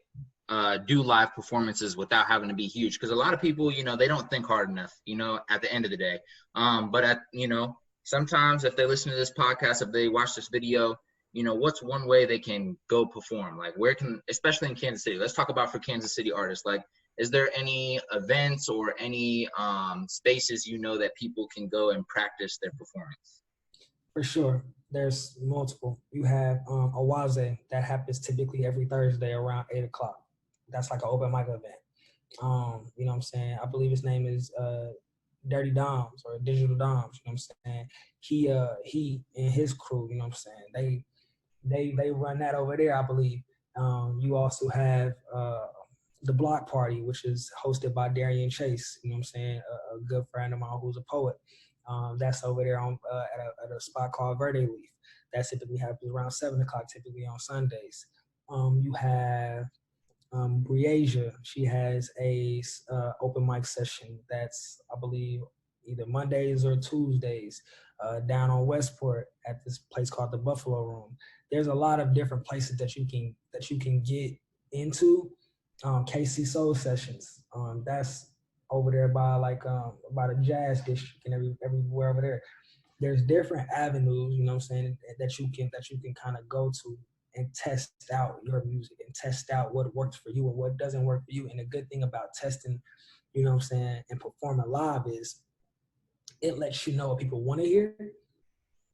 do live performances without having to be huge? Because a lot of people, you know, they don't think hard enough, you know, at the end of the day. But at, you know, sometimes if they listen to this podcast, if they watch this video, you know, what's one way they can go perform? Like, where can, especially in Kansas City, let's talk about for Kansas City artists, like, is there any events or any spaces, you know, that people can go and practice their performance? For sure. There's multiple. You have Awaze that happens typically every Thursday around 8 o'clock. That's like an open mic event. You know what I'm saying? I believe his name is Dirty Doms or Digital Doms, you know what I'm saying? He and his crew, you know what I'm saying? They run that over there, I believe. You also have the Block Party, which is hosted by Darian Chase, you know what I'm saying? A good friend of mine who's a poet. That's over there on at a spot called Verde Leaf. That typically happens around 7 o'clock, typically on Sundays. You have Briasia. She has a open mic session that's, I believe, either Mondays or Tuesdays down on Westport at this place called the Buffalo Room. There's a lot of different places that you can get into. KC Soul Sessions. That's over there by like by the Jazz District and everywhere over there. There's different avenues, you know what I'm saying, that you can kind of go to and test out your music and test out what works for you and what doesn't work for you. And the good thing about testing, you know what I'm saying, and performing live is it lets you know what people want to hear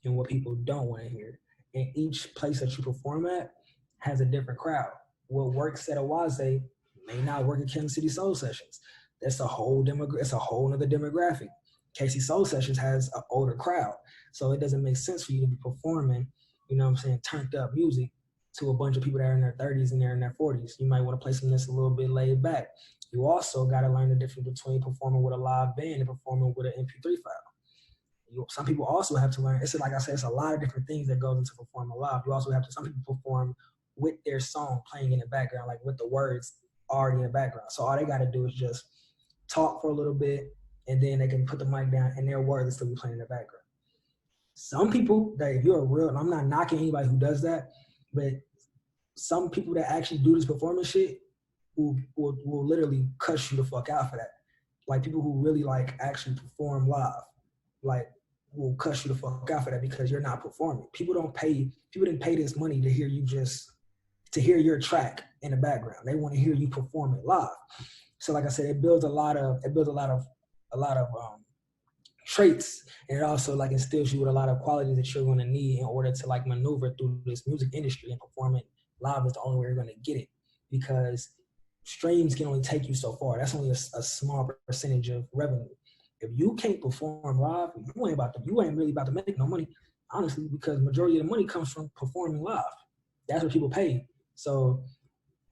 and what people don't want to hear. and each place that you perform at has a different crowd. What works at Owaze may not work at Kansas City Soul Sessions. That's a whole it's a whole other demographic. KC Soul Sessions has an older crowd, so it doesn't make sense for you to be performing, you know what I'm saying, turned up music to a bunch of people that are in their 30s and they're in their 40s. You might want to play something that's a little bit laid back. You also got to learn the difference between performing with a live band and performing with an MP3 file. Some people also have to learn. It's like I said, it's a lot of different things that goes into performing live. You also have to. Some people perform with their song playing in the background, like with the words already in the background. So all they got to do is just talk for a little bit, and then they can put the mic down, and their words will still be playing in the background. Some people that, if you're real, and I'm not knocking anybody who does that, but some people that actually do this performance shit will literally cuss you the fuck out for that. Like people who really like actually perform live, like will cuss you the fuck out for that because you're not performing. People didn't pay this money to hear to hear your track in the background. They want to hear you perform it live. So like I said, it builds a lot of traits, and it also like instills you with a lot of qualities that you're going to need in order to like maneuver through this music industry, and performing live is the only way you're going to get it, because streams can only take you so far. That's only a small percentage of revenue. If you can't perform live, you ain't really about to make no money, honestly, because majority of the money comes from performing live. That's what people pay. So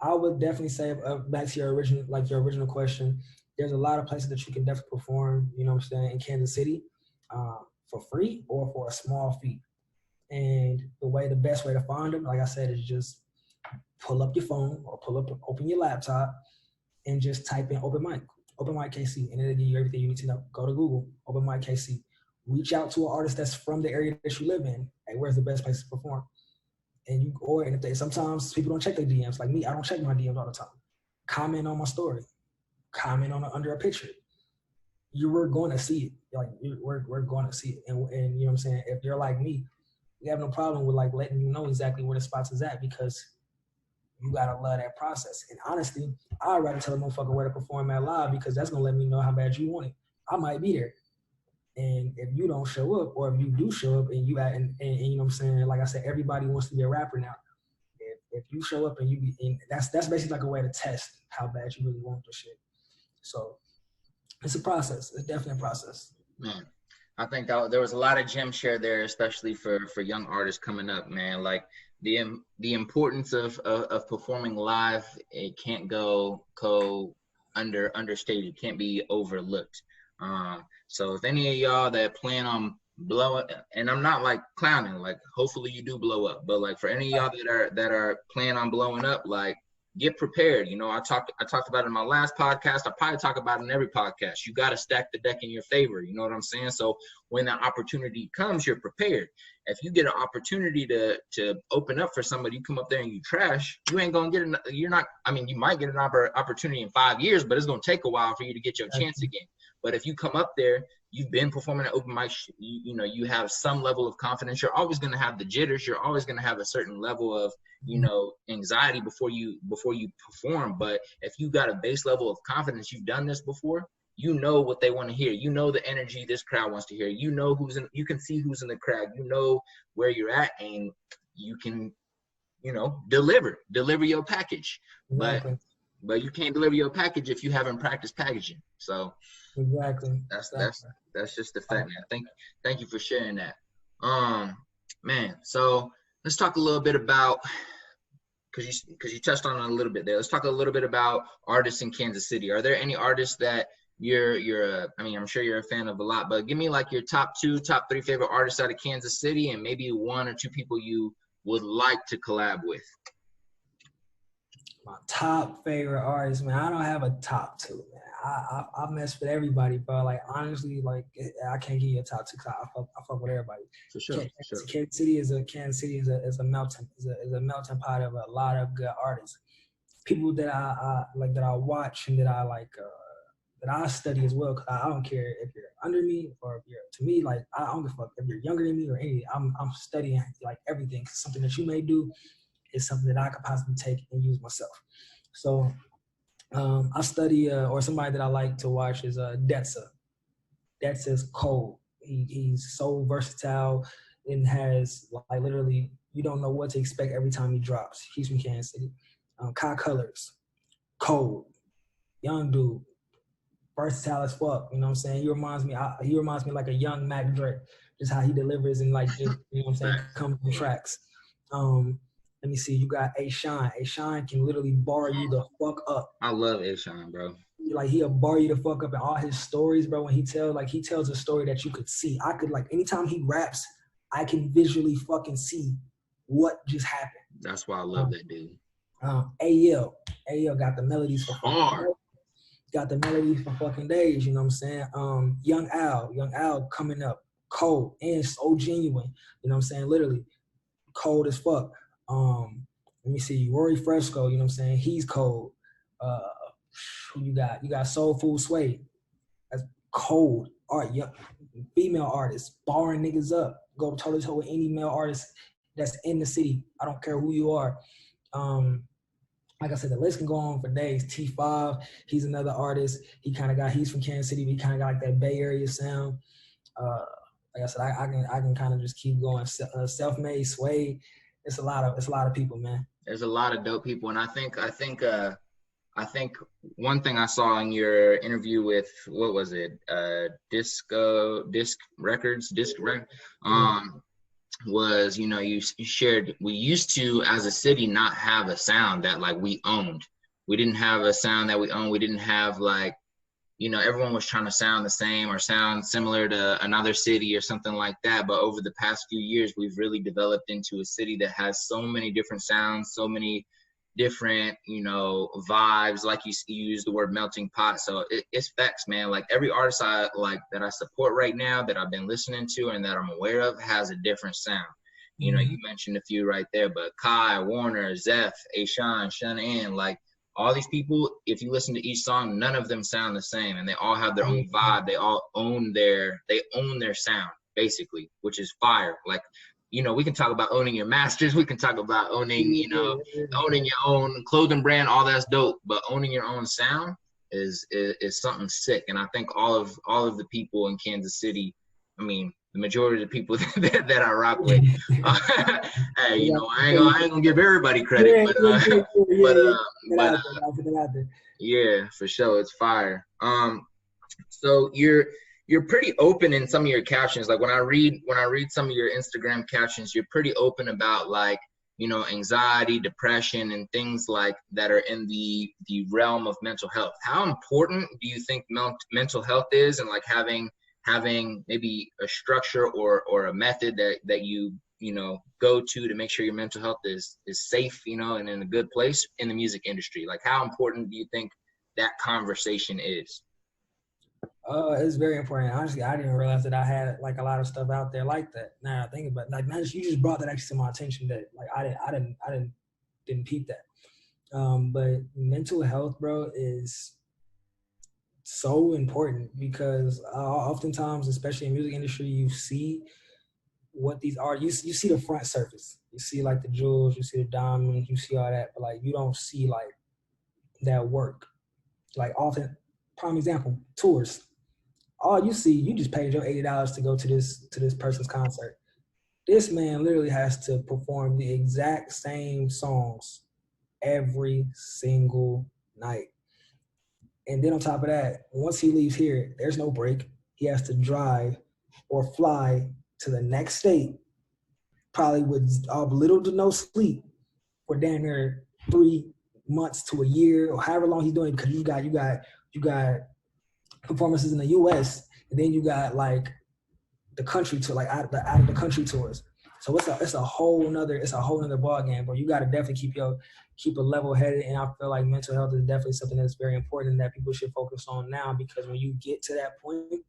I would definitely say, back to your original question, there's a lot of places that you can definitely perform, you know what I'm saying, in Kansas City for free or for a small fee. And the best way to find them, like I said, is just pull up your phone or open your laptop and just type in open mic KC, and it'll give you everything you need to know. Go to Google, open mic KC. Reach out to an artist that's from the area that you live in. Hey, where's the best place to perform? And sometimes people don't check their DMs. Like me, I don't check my DMs all the time. Comment on my story. Comment on under a picture. We're going to see it. We're going to see it. And you know what I'm saying? If you're like me, we have no problem with like letting you know exactly where the spots is at, because you gotta love that process. And honestly, I'd rather tell a motherfucker where to perform at live, because that's gonna let me know how bad you want it. I might be there. And if you don't show up, or if you do show up and you you know what I'm saying, like I said, everybody wants to be a rapper now. If you show up and that's basically like a way to test how bad you really want the shit. So it's a process. It's definitely a process. Man, I think there was a lot of gems shared there, especially for young artists coming up, man. Like the importance of performing live, it can't go understated. It can't be overlooked. So if any of y'all that plan on blowing, and I'm not like clowning, like hopefully you do blow up, but like for any of y'all that are planning on blowing up, like get prepared. You know, I talked about it in my last podcast. I probably talk about it in every podcast. You got to stack the deck in your favor. You know what I'm saying? So when that opportunity comes, you're prepared. If you get an opportunity to open up for somebody, you come up there and you trash, you ain't going to get you might get an opportunity in 5 years, but it's going to take a while for you to get your chance again. But if you come up there, you've been performing at open mic, you know, you have some level of confidence. You're always going to have the jitters. You're always going to have a certain level of, you know, anxiety before you perform. But if you got a base level of confidence, you've done this before, you know what they want to hear. You know the energy this crowd wants to hear. You know you can see who's in the crowd. You know where you're at, and you can, you know, deliver your package. Exactly. But you can't deliver your package if you haven't practiced packaging. So exactly. That's just the fact, man. Thank you for sharing that. Man, so let's talk a little bit about, because you touched on it a little bit there. Let's talk a little bit about artists in Kansas City. Are there any artists that I'm sure you're a fan of a lot, but give me like your top 2, top 3 favorite artists out of Kansas City, and maybe 1 or 2 people you would like to collab with. My top favorite artist, man. I don't have a top 2, man. I mess with everybody, bro. Like honestly, like I can't give you a top 2. I fuck with everybody. For sure. Kansas City is a melting pot of a lot of good artists. People that I watch and that I like, that I study as well. Cause I don't care if you're under me or if you're, to me, like I don't give a fuck if you're younger than me or anything. I'm studying like everything. Something that you may do is something that I could possibly take and use myself. So I study, or somebody that I like to watch is Detsa. Detsa's cold. He's so versatile and has like literally, You don't know what to expect every time he drops. He's from Kansas City. Kai Colors, cold, young dude, versatile as fuck. You know what I'm saying? He reminds me like a young Mac Dre, just how he delivers and like just, you know what I'm saying, comes from tracks. Let me see. You got A Shine. A Shine can literally bar you the fuck up. I love A Shine, bro. Like he'll bar you the fuck up in all his stories, bro. When he tells a story that you could see. I could like anytime he raps, I can visually fucking see what just happened. That's why I love that dude. AL got the melodies for fucking got the melodies for fucking days, you know what I'm saying? Young Al coming up, cold and so genuine, you know what I'm saying? Literally cold as fuck. Let me see, Rory Fresco, you know what I'm saying? He's cold. Who you got? You got Soul Food Sway. That's cold art. Young female artists, barring niggas up. Go toe to toe with any male artist that's in the city. I don't care who you are. Like I said, the list can go on for days. T5, he's another artist. He's from Kansas City, but he kind of got like that Bay Area sound. Like I said, I can kind of just keep going. Self-made, Sway. It's a lot of people, man. There's a lot of dope people, and I think one thing I saw in your interview with, what was it, Disc Records, was, you know, you shared, we used to, as a city, not have a sound that like we owned. We didn't have a sound that we owned. We didn't have like, you know, everyone was trying to sound the same or sound similar to another city or something like that. But over the past few years, we've really developed into a city that has so many different sounds, so many different, you know, vibes. Like you use the word melting pot. So it's facts, man. Like every artist I like that I support right now, that I've been listening to and that I'm aware of, has a different sound. You know, you mentioned a few right there, but Kai, Warner, Zeph, Ashawn, Shun, like all these people, if you listen to each song, none of them sound the same, and they all have their own vibe. They all own their sound, basically, which is fire. Like, you know, we can talk about owning your masters. We can talk about owning, you know, owning your own clothing brand. All that's dope. But owning your own sound is something sick. And I think all of the people in Kansas City, I mean, the majority of the people that I rock with, hey, you know, I ain't gonna give everybody credit, yeah, for sure, it's fire. So you're pretty open in some of your captions. Like when I read some of your Instagram captions, you're pretty open about like, you know, anxiety, depression, and things like that are in the realm of mental health. How important do you think mental health is, and like having maybe a structure or a method that you know, go to make sure your mental health is safe, you know, and in a good place in the music industry? Like how important do you think that conversation is? It's very important. Honestly, I didn't realize that I had like a lot of stuff out there like that. Now I think about it, like, man, you just brought that actually to my attention that like I didn't peep that. But mental health, bro, is so important because oftentimes, especially in the music industry, you see what these are. You see the front surface. You see like the jewels, you see the diamonds, you see all that, but like you don't see like that work. Like often, prime example, tours. All you see, you just paid your $80 to go to this person's concert. This man literally has to perform the exact same songs every single night. And then on top of that, once he leaves here, there's no break. He has to drive or fly to the next state, probably with little to no sleep for damn near 3 months to a year or however long he's doing, because you got performances in the US, and then you got like the country tour, like out of the country tours. So it's a whole nother ball game, bro. You got to definitely keep a level headed, and I feel like mental health is definitely something that's very important that people should focus on now, because when you get to that point, you know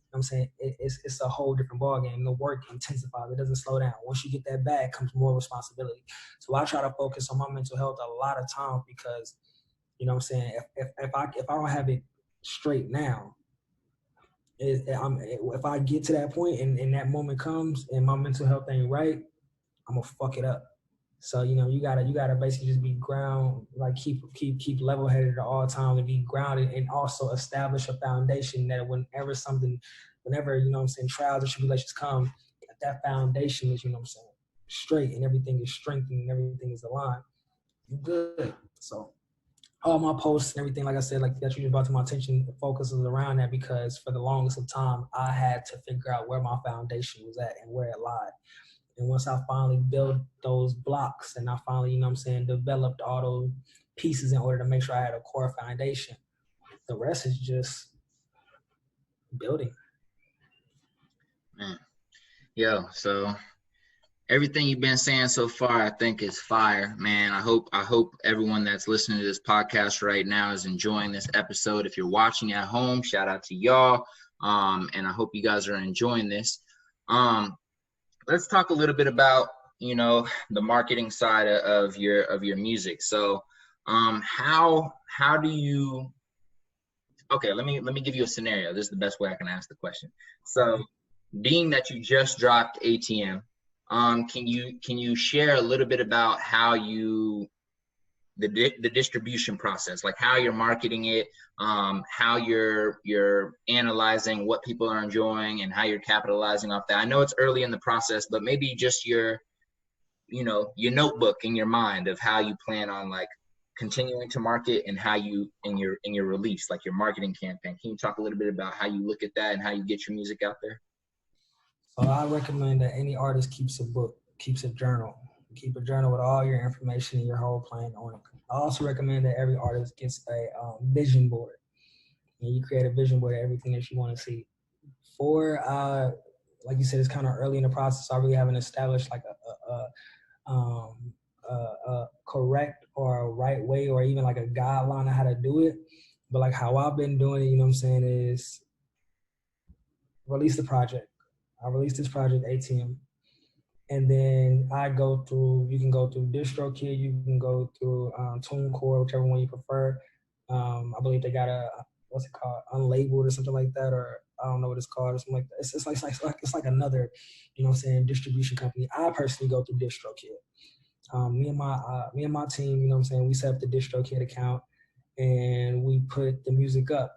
what I'm saying, it's a whole different ball game. The work intensifies; it doesn't slow down. Once you get that bag, comes more responsibility. So I try to focus on my mental health a lot of times, because you know what I'm saying, if I don't have it straight now, if I get to that point and that moment comes and my mental health ain't right, I'm gonna fuck it up. So you know, you gotta basically just be like keep level headed at all times and be grounded, and also establish a foundation that whenever you know what I'm saying, trials or tribulations come, that foundation is, you know what I'm saying, straight and everything is strengthened and everything is aligned, you're good. So all my posts and everything, like I said, like that you just brought to my attention, the focus is around that because for the longest of time, I had to figure out where my foundation was at and where it lied. And once I finally built those blocks and I finally, you know what I'm saying, developed all those pieces in order to make sure I had a core foundation, the rest is just building. Man. Yo, so everything you've been saying so far, I think is fire, man. I hope everyone that's listening to this podcast right now is enjoying this episode. If you're watching at home, shout out to y'all. And I hope you guys are enjoying this. Let's talk a little bit about, you know, the marketing side of your music. So, how do you? Okay, let me give you a scenario. This is the best way I can ask the question. So, being that you just dropped ATM, can you share a little bit about how the distribution process, like how you're marketing it, how you're analyzing what people are enjoying and how you're capitalizing off that? I know it's early in the process, but maybe just your notebook in your mind of how you plan on like continuing to market and how you in your release, like your marketing campaign. Can you talk a little bit about how you look at that and how you get your music out there? So I recommend that any artist keeps a book, keeps a journal. Keep a journal with all your information and your whole plan on it. I also recommend that every artist gets a vision board. And you create a vision board of everything that you want to see. Like you said, it's kind of early in the process. So I really haven't established like a correct or a right way or even like a guideline on how to do it. But like how I've been doing it, you know what I'm saying, is release the project. I released this project ATM. And then you can go through DistroKid, you can go through TuneCore, whichever one you prefer. I believe they got what's it called, Unlabeled or something like that, or I don't know what it's called or something like that. It's like another, you know what I'm saying, distribution company. I personally go through DistroKid. Me and my team, you know what I'm saying, we set up the DistroKid account and we put the music up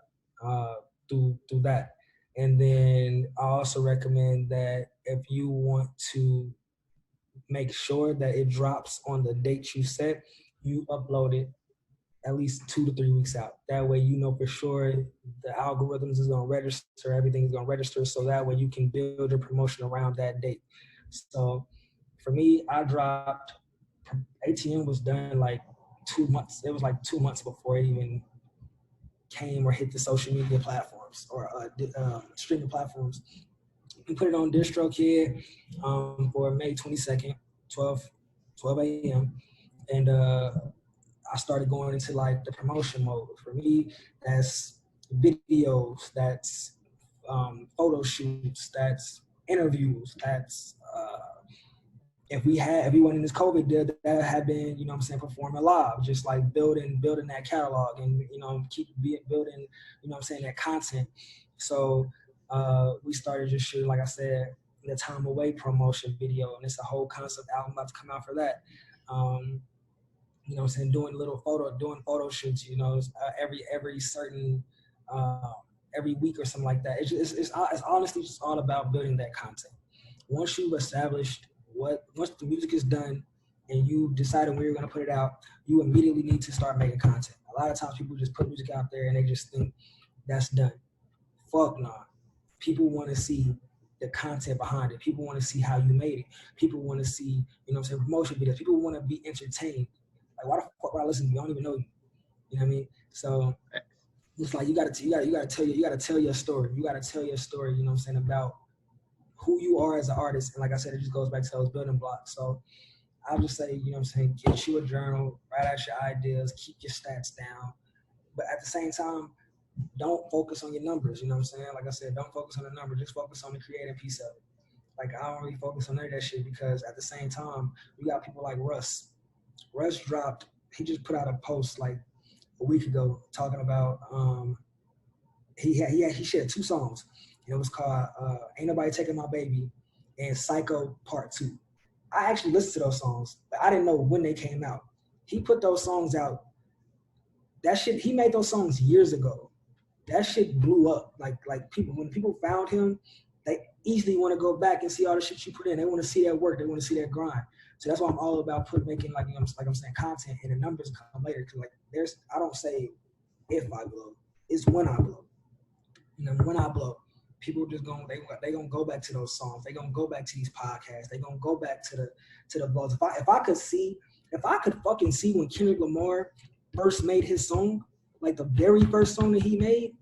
through that. And then I also recommend that if you want to make sure that it drops on the date you set, you upload it at least 2 to 3 weeks out. That way you know for sure the algorithms is going to register, everything is going to register, so that way you can build your promotion around that date. So for me, I dropped, ATM was done like 2 months. It was like 2 months before it even came or hit the social media platforms or streaming platforms. We put it on DistroKid for May 22nd, 12 a.m. And I started going into like the promotion mode. For me, that's videos, that's photo shoots, that's interviews, that's if we went in this COVID deal, that had been, you know what I'm saying, performing live, just like building that catalog and, you know, keep building, you know what I'm saying, that content. So we started just shooting, like I said, the Time Away promotion video, and it's a whole concept album about to come out for that. You know what I'm saying, doing photo shoots, you know, every certain, every week or something like that. It's honestly just all about building that content. Once you've established once the music is done and you decided where you're going to put it out, you immediately need to start making content. A lot of times people just put music out there and they just think that's done. Fuck nah. People want to see the content behind it. People want to see how you made it. People want to see, you know what I'm saying, promotion videos. People want to be entertained. Like, why the fuck would I listen to you? I don't even know you. You know what I mean? So it's like you gotta tell your story. You gotta tell your story, you know what I'm saying, about who you are as an artist. And like I said, it just goes back to those building blocks. So I'll just say, you know what I'm saying, get you a journal, write out your ideas, keep your stats down. But at the same time, don't focus on your numbers, you know what I'm saying? Like I said, don't focus on the number, just focus on the creative piece of it. Like, I don't really focus on none of that shit because at the same time, we got people like Russ. Russ he just put out a post like a week ago talking about, he shared 2 songs. It was called Ain't Nobody Taking My Baby and Psycho Part 2. I actually listened to those songs, but I didn't know when they came out. He put those songs out. That shit, he made those songs years ago. That shit blew up. Like people, when people found him, easily want to go back and see all the shit you put in. They want to see that work. They want to see that grind. So that's why I'm all about making, like, you know, like I'm saying, content, and the numbers come later. Cause like I don't say if I blow, it's when I blow. You know, when I blow, people just they gonna go back to those songs. They gonna go back to these podcasts. They gonna go back to the vlogs. If I could fucking see when Kendrick Lamar first made his song, like the very first song that he made,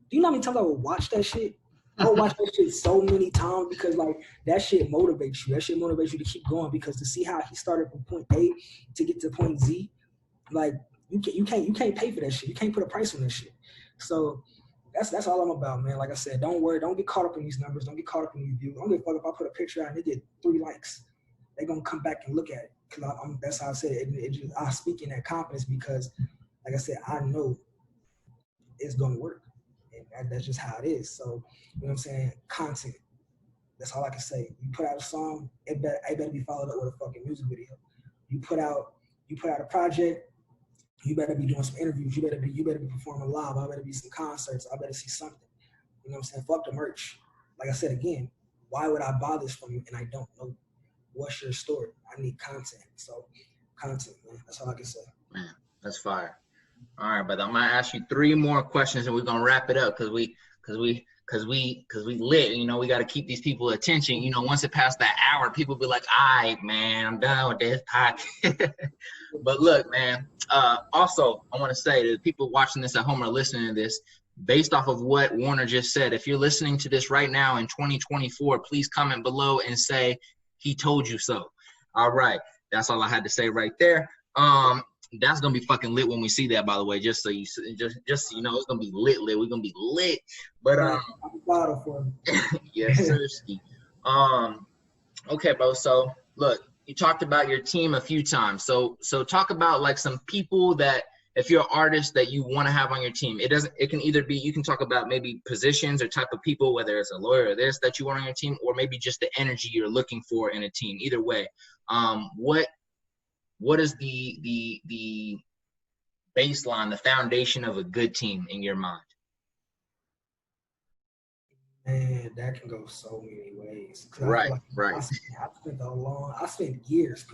do you know how many times I would watch that shit? I would watch that shit so many times because like that shit motivates you. That shit motivates you to keep going because to see how he started from point A to get to point Z, like you can't pay for that shit. You can't put a price on that shit. So that's all I'm about, man. Like I said, don't worry, don't get caught up in these numbers, don't get caught up in these views. I don't give a fuck if I put a picture out and they get 3 likes. They're gonna come back and look at it. Cause that's how I said it. I speak in that confidence because, like I said, I know it's gonna work. And that's just how it is. So, you know what I'm saying? Content. That's all I can say. You put out a song, it better be followed up with a fucking music video. You put out a project, you better be doing some interviews. You better be performing live. I better be some concerts. I better see something. You know what I'm saying? Fuck the merch. Like I said again, why would I buy this from you and I don't know? What's your story? I need content. So content, man. That's all I can say. Man, that's fire. All right, but I'm gonna ask you 3 more questions and we're gonna wrap it up because we lit. You know, we got to keep these people attention. You know, once it passed that hour, people be like, "All right, man, I'm done with this podcast." But look, man. Also, I want to say to the people watching this at home or listening to this, based off of what Warner just said, if you're listening to this right now in 2024, please comment below and say he told you so. All right, that's all I had to say right there. That's gonna be fucking lit when we see that, by the way. Just so you know, it's gonna be lit. We're gonna be lit. But yes, sirski. Okay, bro. So look, you talked about your team a few times. So talk about like some people that, if you're an artist that you want to have on your team. It can either be, you can talk about maybe positions or type of people, whether it's a lawyer or this that you want on your team, or maybe just the energy you're looking for in a team. Either way, what is the baseline, the foundation of a good team in your mind? Man, that can go so many ways. Right. I spent years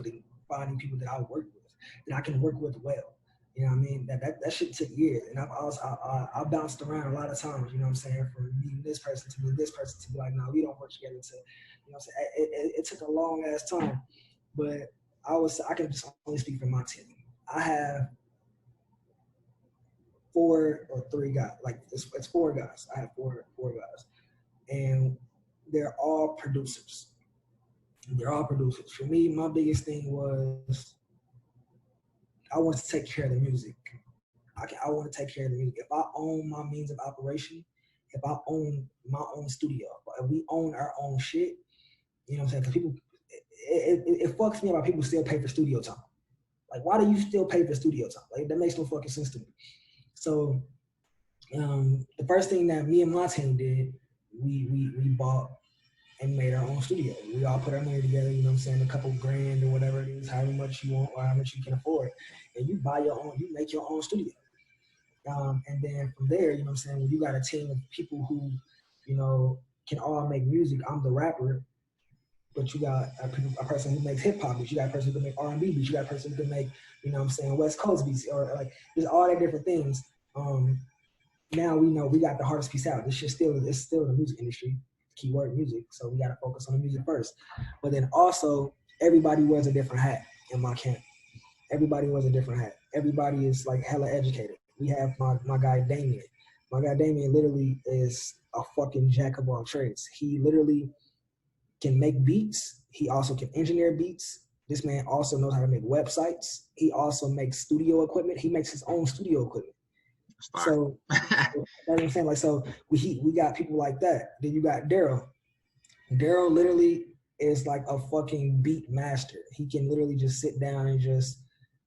finding people that I work with, that I can work with well. You know what I mean? That shit took years, and I bounced around a lot of times. You know what I'm saying? From meeting this person to meeting this person to be like, no, we don't work together. To, you know what I'm saying? It took a long ass time, but I can just only speak for my team. I have 4 or 3 guys. Like it's 4 guys. I have four guys, and they're all producers. For me, my biggest thing was I want to take care of the music. I want to take care of the music. If I own my means of operation, if I own my own studio, if we own our own shit, you know what I'm saying? Because people, it fucks me about people still pay for studio time. Like, why do you still pay for studio time? Like, that makes no fucking sense to me. So, the first thing that me and my team did, we bought and made our own studio. We all put our money together, you know what I'm saying, a couple grand or whatever it is, however much you want or how much you can afford. And you buy your own, you make your own studio. And then from there, you know what I'm saying, when you got a team of people who, you know, can all make music, I'm the rapper, but you got a person who makes hip hop beats, you got a person who can make R&B beats, you got a person who can make, you know what I'm saying, West Coast beats, or like, there's all that different things. Now we know we got the hardest piece out. It's still the music industry, keyword music. So we got to focus on the music first. But then also, everybody wears a different hat in my camp. Everybody wears a different hat. Everybody is like hella educated. We have my guy Damien. My guy Damien literally is a fucking jack of all trades. He literally can make beats. He also can engineer beats. This man also knows how to make websites. He also makes studio equipment. He makes his own studio equipment. So that's what I'm saying. Like, so we got people like that. Then you got Daryl. Daryl literally is like a fucking beat master. He can literally just sit down and just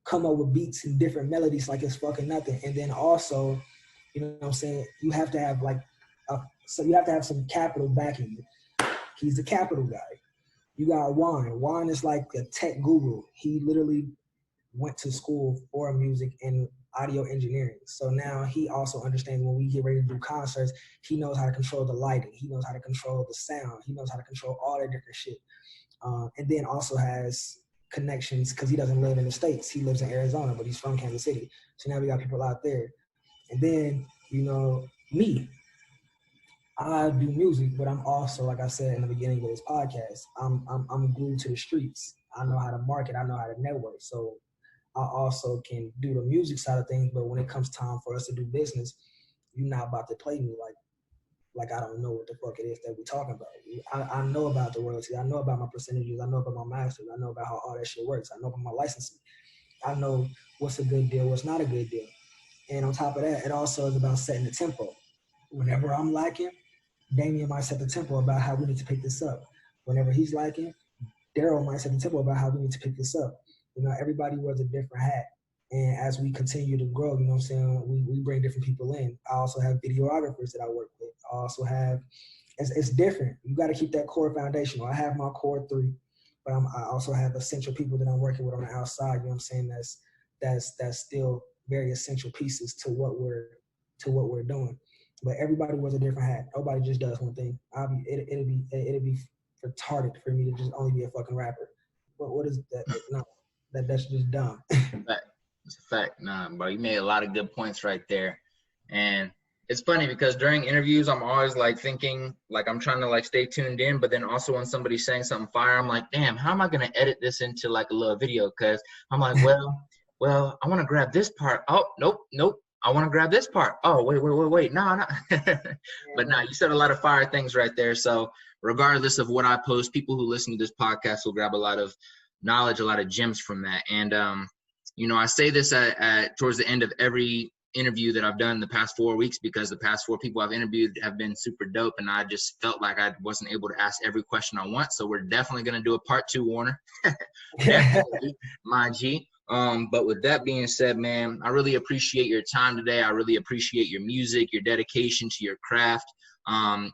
come up with beats and different melodies like it's fucking nothing. And then also, you know what I'm saying, you have to have like so you have to have some capital backing you. He's the capital guy. You got Juan. Juan is like a tech guru. He literally went to school for music and audio engineering. So now he also understands when we get ready to do concerts, he knows how to control the lighting. He knows how to control the sound. He knows how to control all that different shit. And then also has connections because he doesn't live in the States. He lives in Arizona, but he's from Kansas City. So now we got people out there. And then, me, I do music, but I'm also, like I said in the beginning of this podcast, I'm glued to the streets. I know how to market. I know how to network. So I also can do the music side of things. But when it comes time for us to do business, you're not about to play me like I don't know what the fuck it is that we're talking about. I know about the royalties. I know about my percentages. I know about my masters. I know about how all that shit works. I know about my licensing. I know what's a good deal, what's not a good deal. And on top of that, it also is about setting the tempo. Whenever I'm lacking, Damien might set the tempo about how we need to pick this up. Whenever he's lacking, Daryl might set the tempo about how we need to pick this up. Everybody wears a different hat. And as we continue to grow, you know what I'm saying, we bring different people in. I also have videographers that I work with. I also have, it's different. You got to keep that core foundational. I have my core 3, but I also have essential people that I'm working with on the outside. You know what I'm saying? That's still very essential pieces to what we're doing. But everybody wears a different hat. Nobody just does one thing. It'll be retarded for me to just only be a fucking rapper. What is that? No, that's just dumb. It's a fact. Nah, bro, you made a lot of good points right there. And it's funny because during interviews, I'm always like thinking, like I'm trying to like stay tuned in, but then also when somebody's saying something fire, I'm like, damn, how am I gonna edit this into like a little video? Cause I'm like, well, I want to grab this part. Oh, nope. I want to grab this part. Oh, wait. No. But nah, you said a lot of fire things right there. So regardless of what I post, people who listen to this podcast will grab a lot of knowledge, a lot of gems from that. And I say this at towards the end of every interview that I've done in the past 4 weeks, because the past 4 people I've interviewed have been super dope, and I just felt like I wasn't able to ask every question I want. So we're definitely going to do a part 2, Warner. Definitely, my G. But with that being said, man, I really appreciate your time today. I really appreciate your music, your dedication to your craft,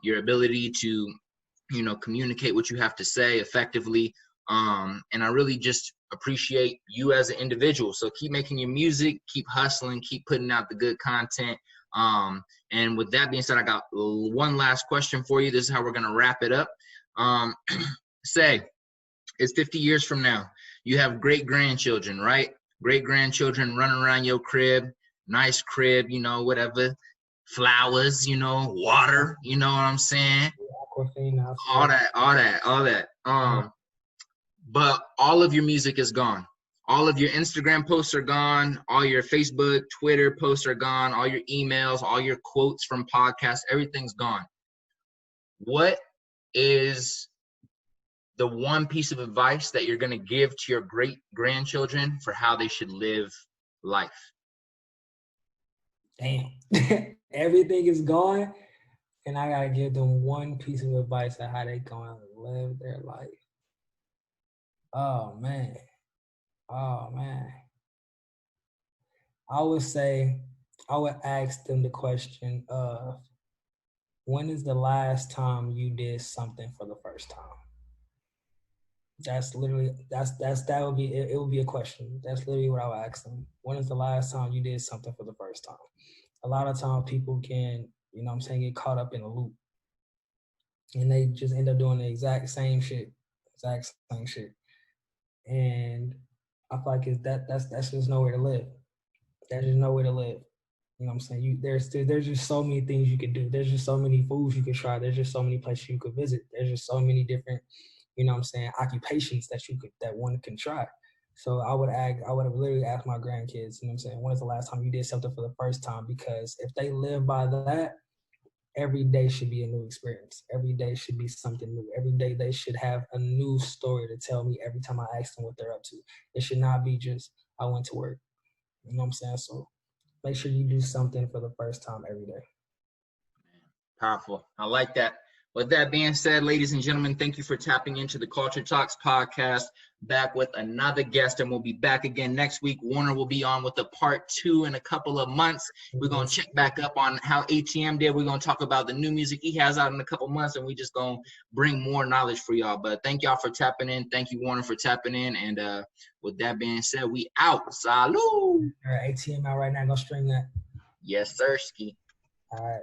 your ability to, communicate what you have to say effectively. And I really just appreciate you as an individual. So keep making your music, keep hustling, keep putting out the good content. And with that being said, I got one last question for you. This is how we're going to wrap it up. Say, it's 50 years from now. You have great-grandchildren, right? Great-grandchildren running around your crib, nice crib, whatever, flowers, water, you know what I'm saying? All that. But all of your music is gone. All of your Instagram posts are gone. All your Facebook, Twitter posts are gone. All your emails, all your quotes from podcasts, everything's gone. What is the one piece of advice that you're going to give to your great-grandchildren for how they should live life? Damn. Everything is gone, and I got to give them one piece of advice on how they going to live their life. Oh, man. I would ask them the question of, when is the last time you did something for the first time? That's literally, that would be, it would be a question. That's literally what I would ask them. When is the last time you did something for the first time? A lot of times people can, get caught up in a loop, and they just end up doing the exact same shit. And I feel like that's just nowhere to live. There's just nowhere to live. You know what I'm saying? There's just so many things you can do. There's just so many foods you can try. There's just so many places you could visit. There's just so many different, occupations that one can try. So I would have literally asked my grandkids, when is the last time you did something for the first time? Because if they live by that, every day should be a new experience. Every day should be something new. Every day they should have a new story to tell me every time I ask them what they're up to. It should not be just, I went to work. You know what I'm saying? So make sure you do something for the first time every day. Powerful. I like that. With that being said, ladies and gentlemen, thank you for tapping into the Culture Talks podcast. back with another guest, and we'll be back again next week. Warner will be on with a part 2 in a couple of months. We're going to check back up on how ATM did. We're going to talk about the new music he has out in a couple months, and we just going to bring more knowledge for y'all. But thank y'all for tapping in. Thank you, Warner, for tapping in. And with that being said, we out. Salud. All right, ATM out right now. Go stream that. Yes, sir, Ski. All right.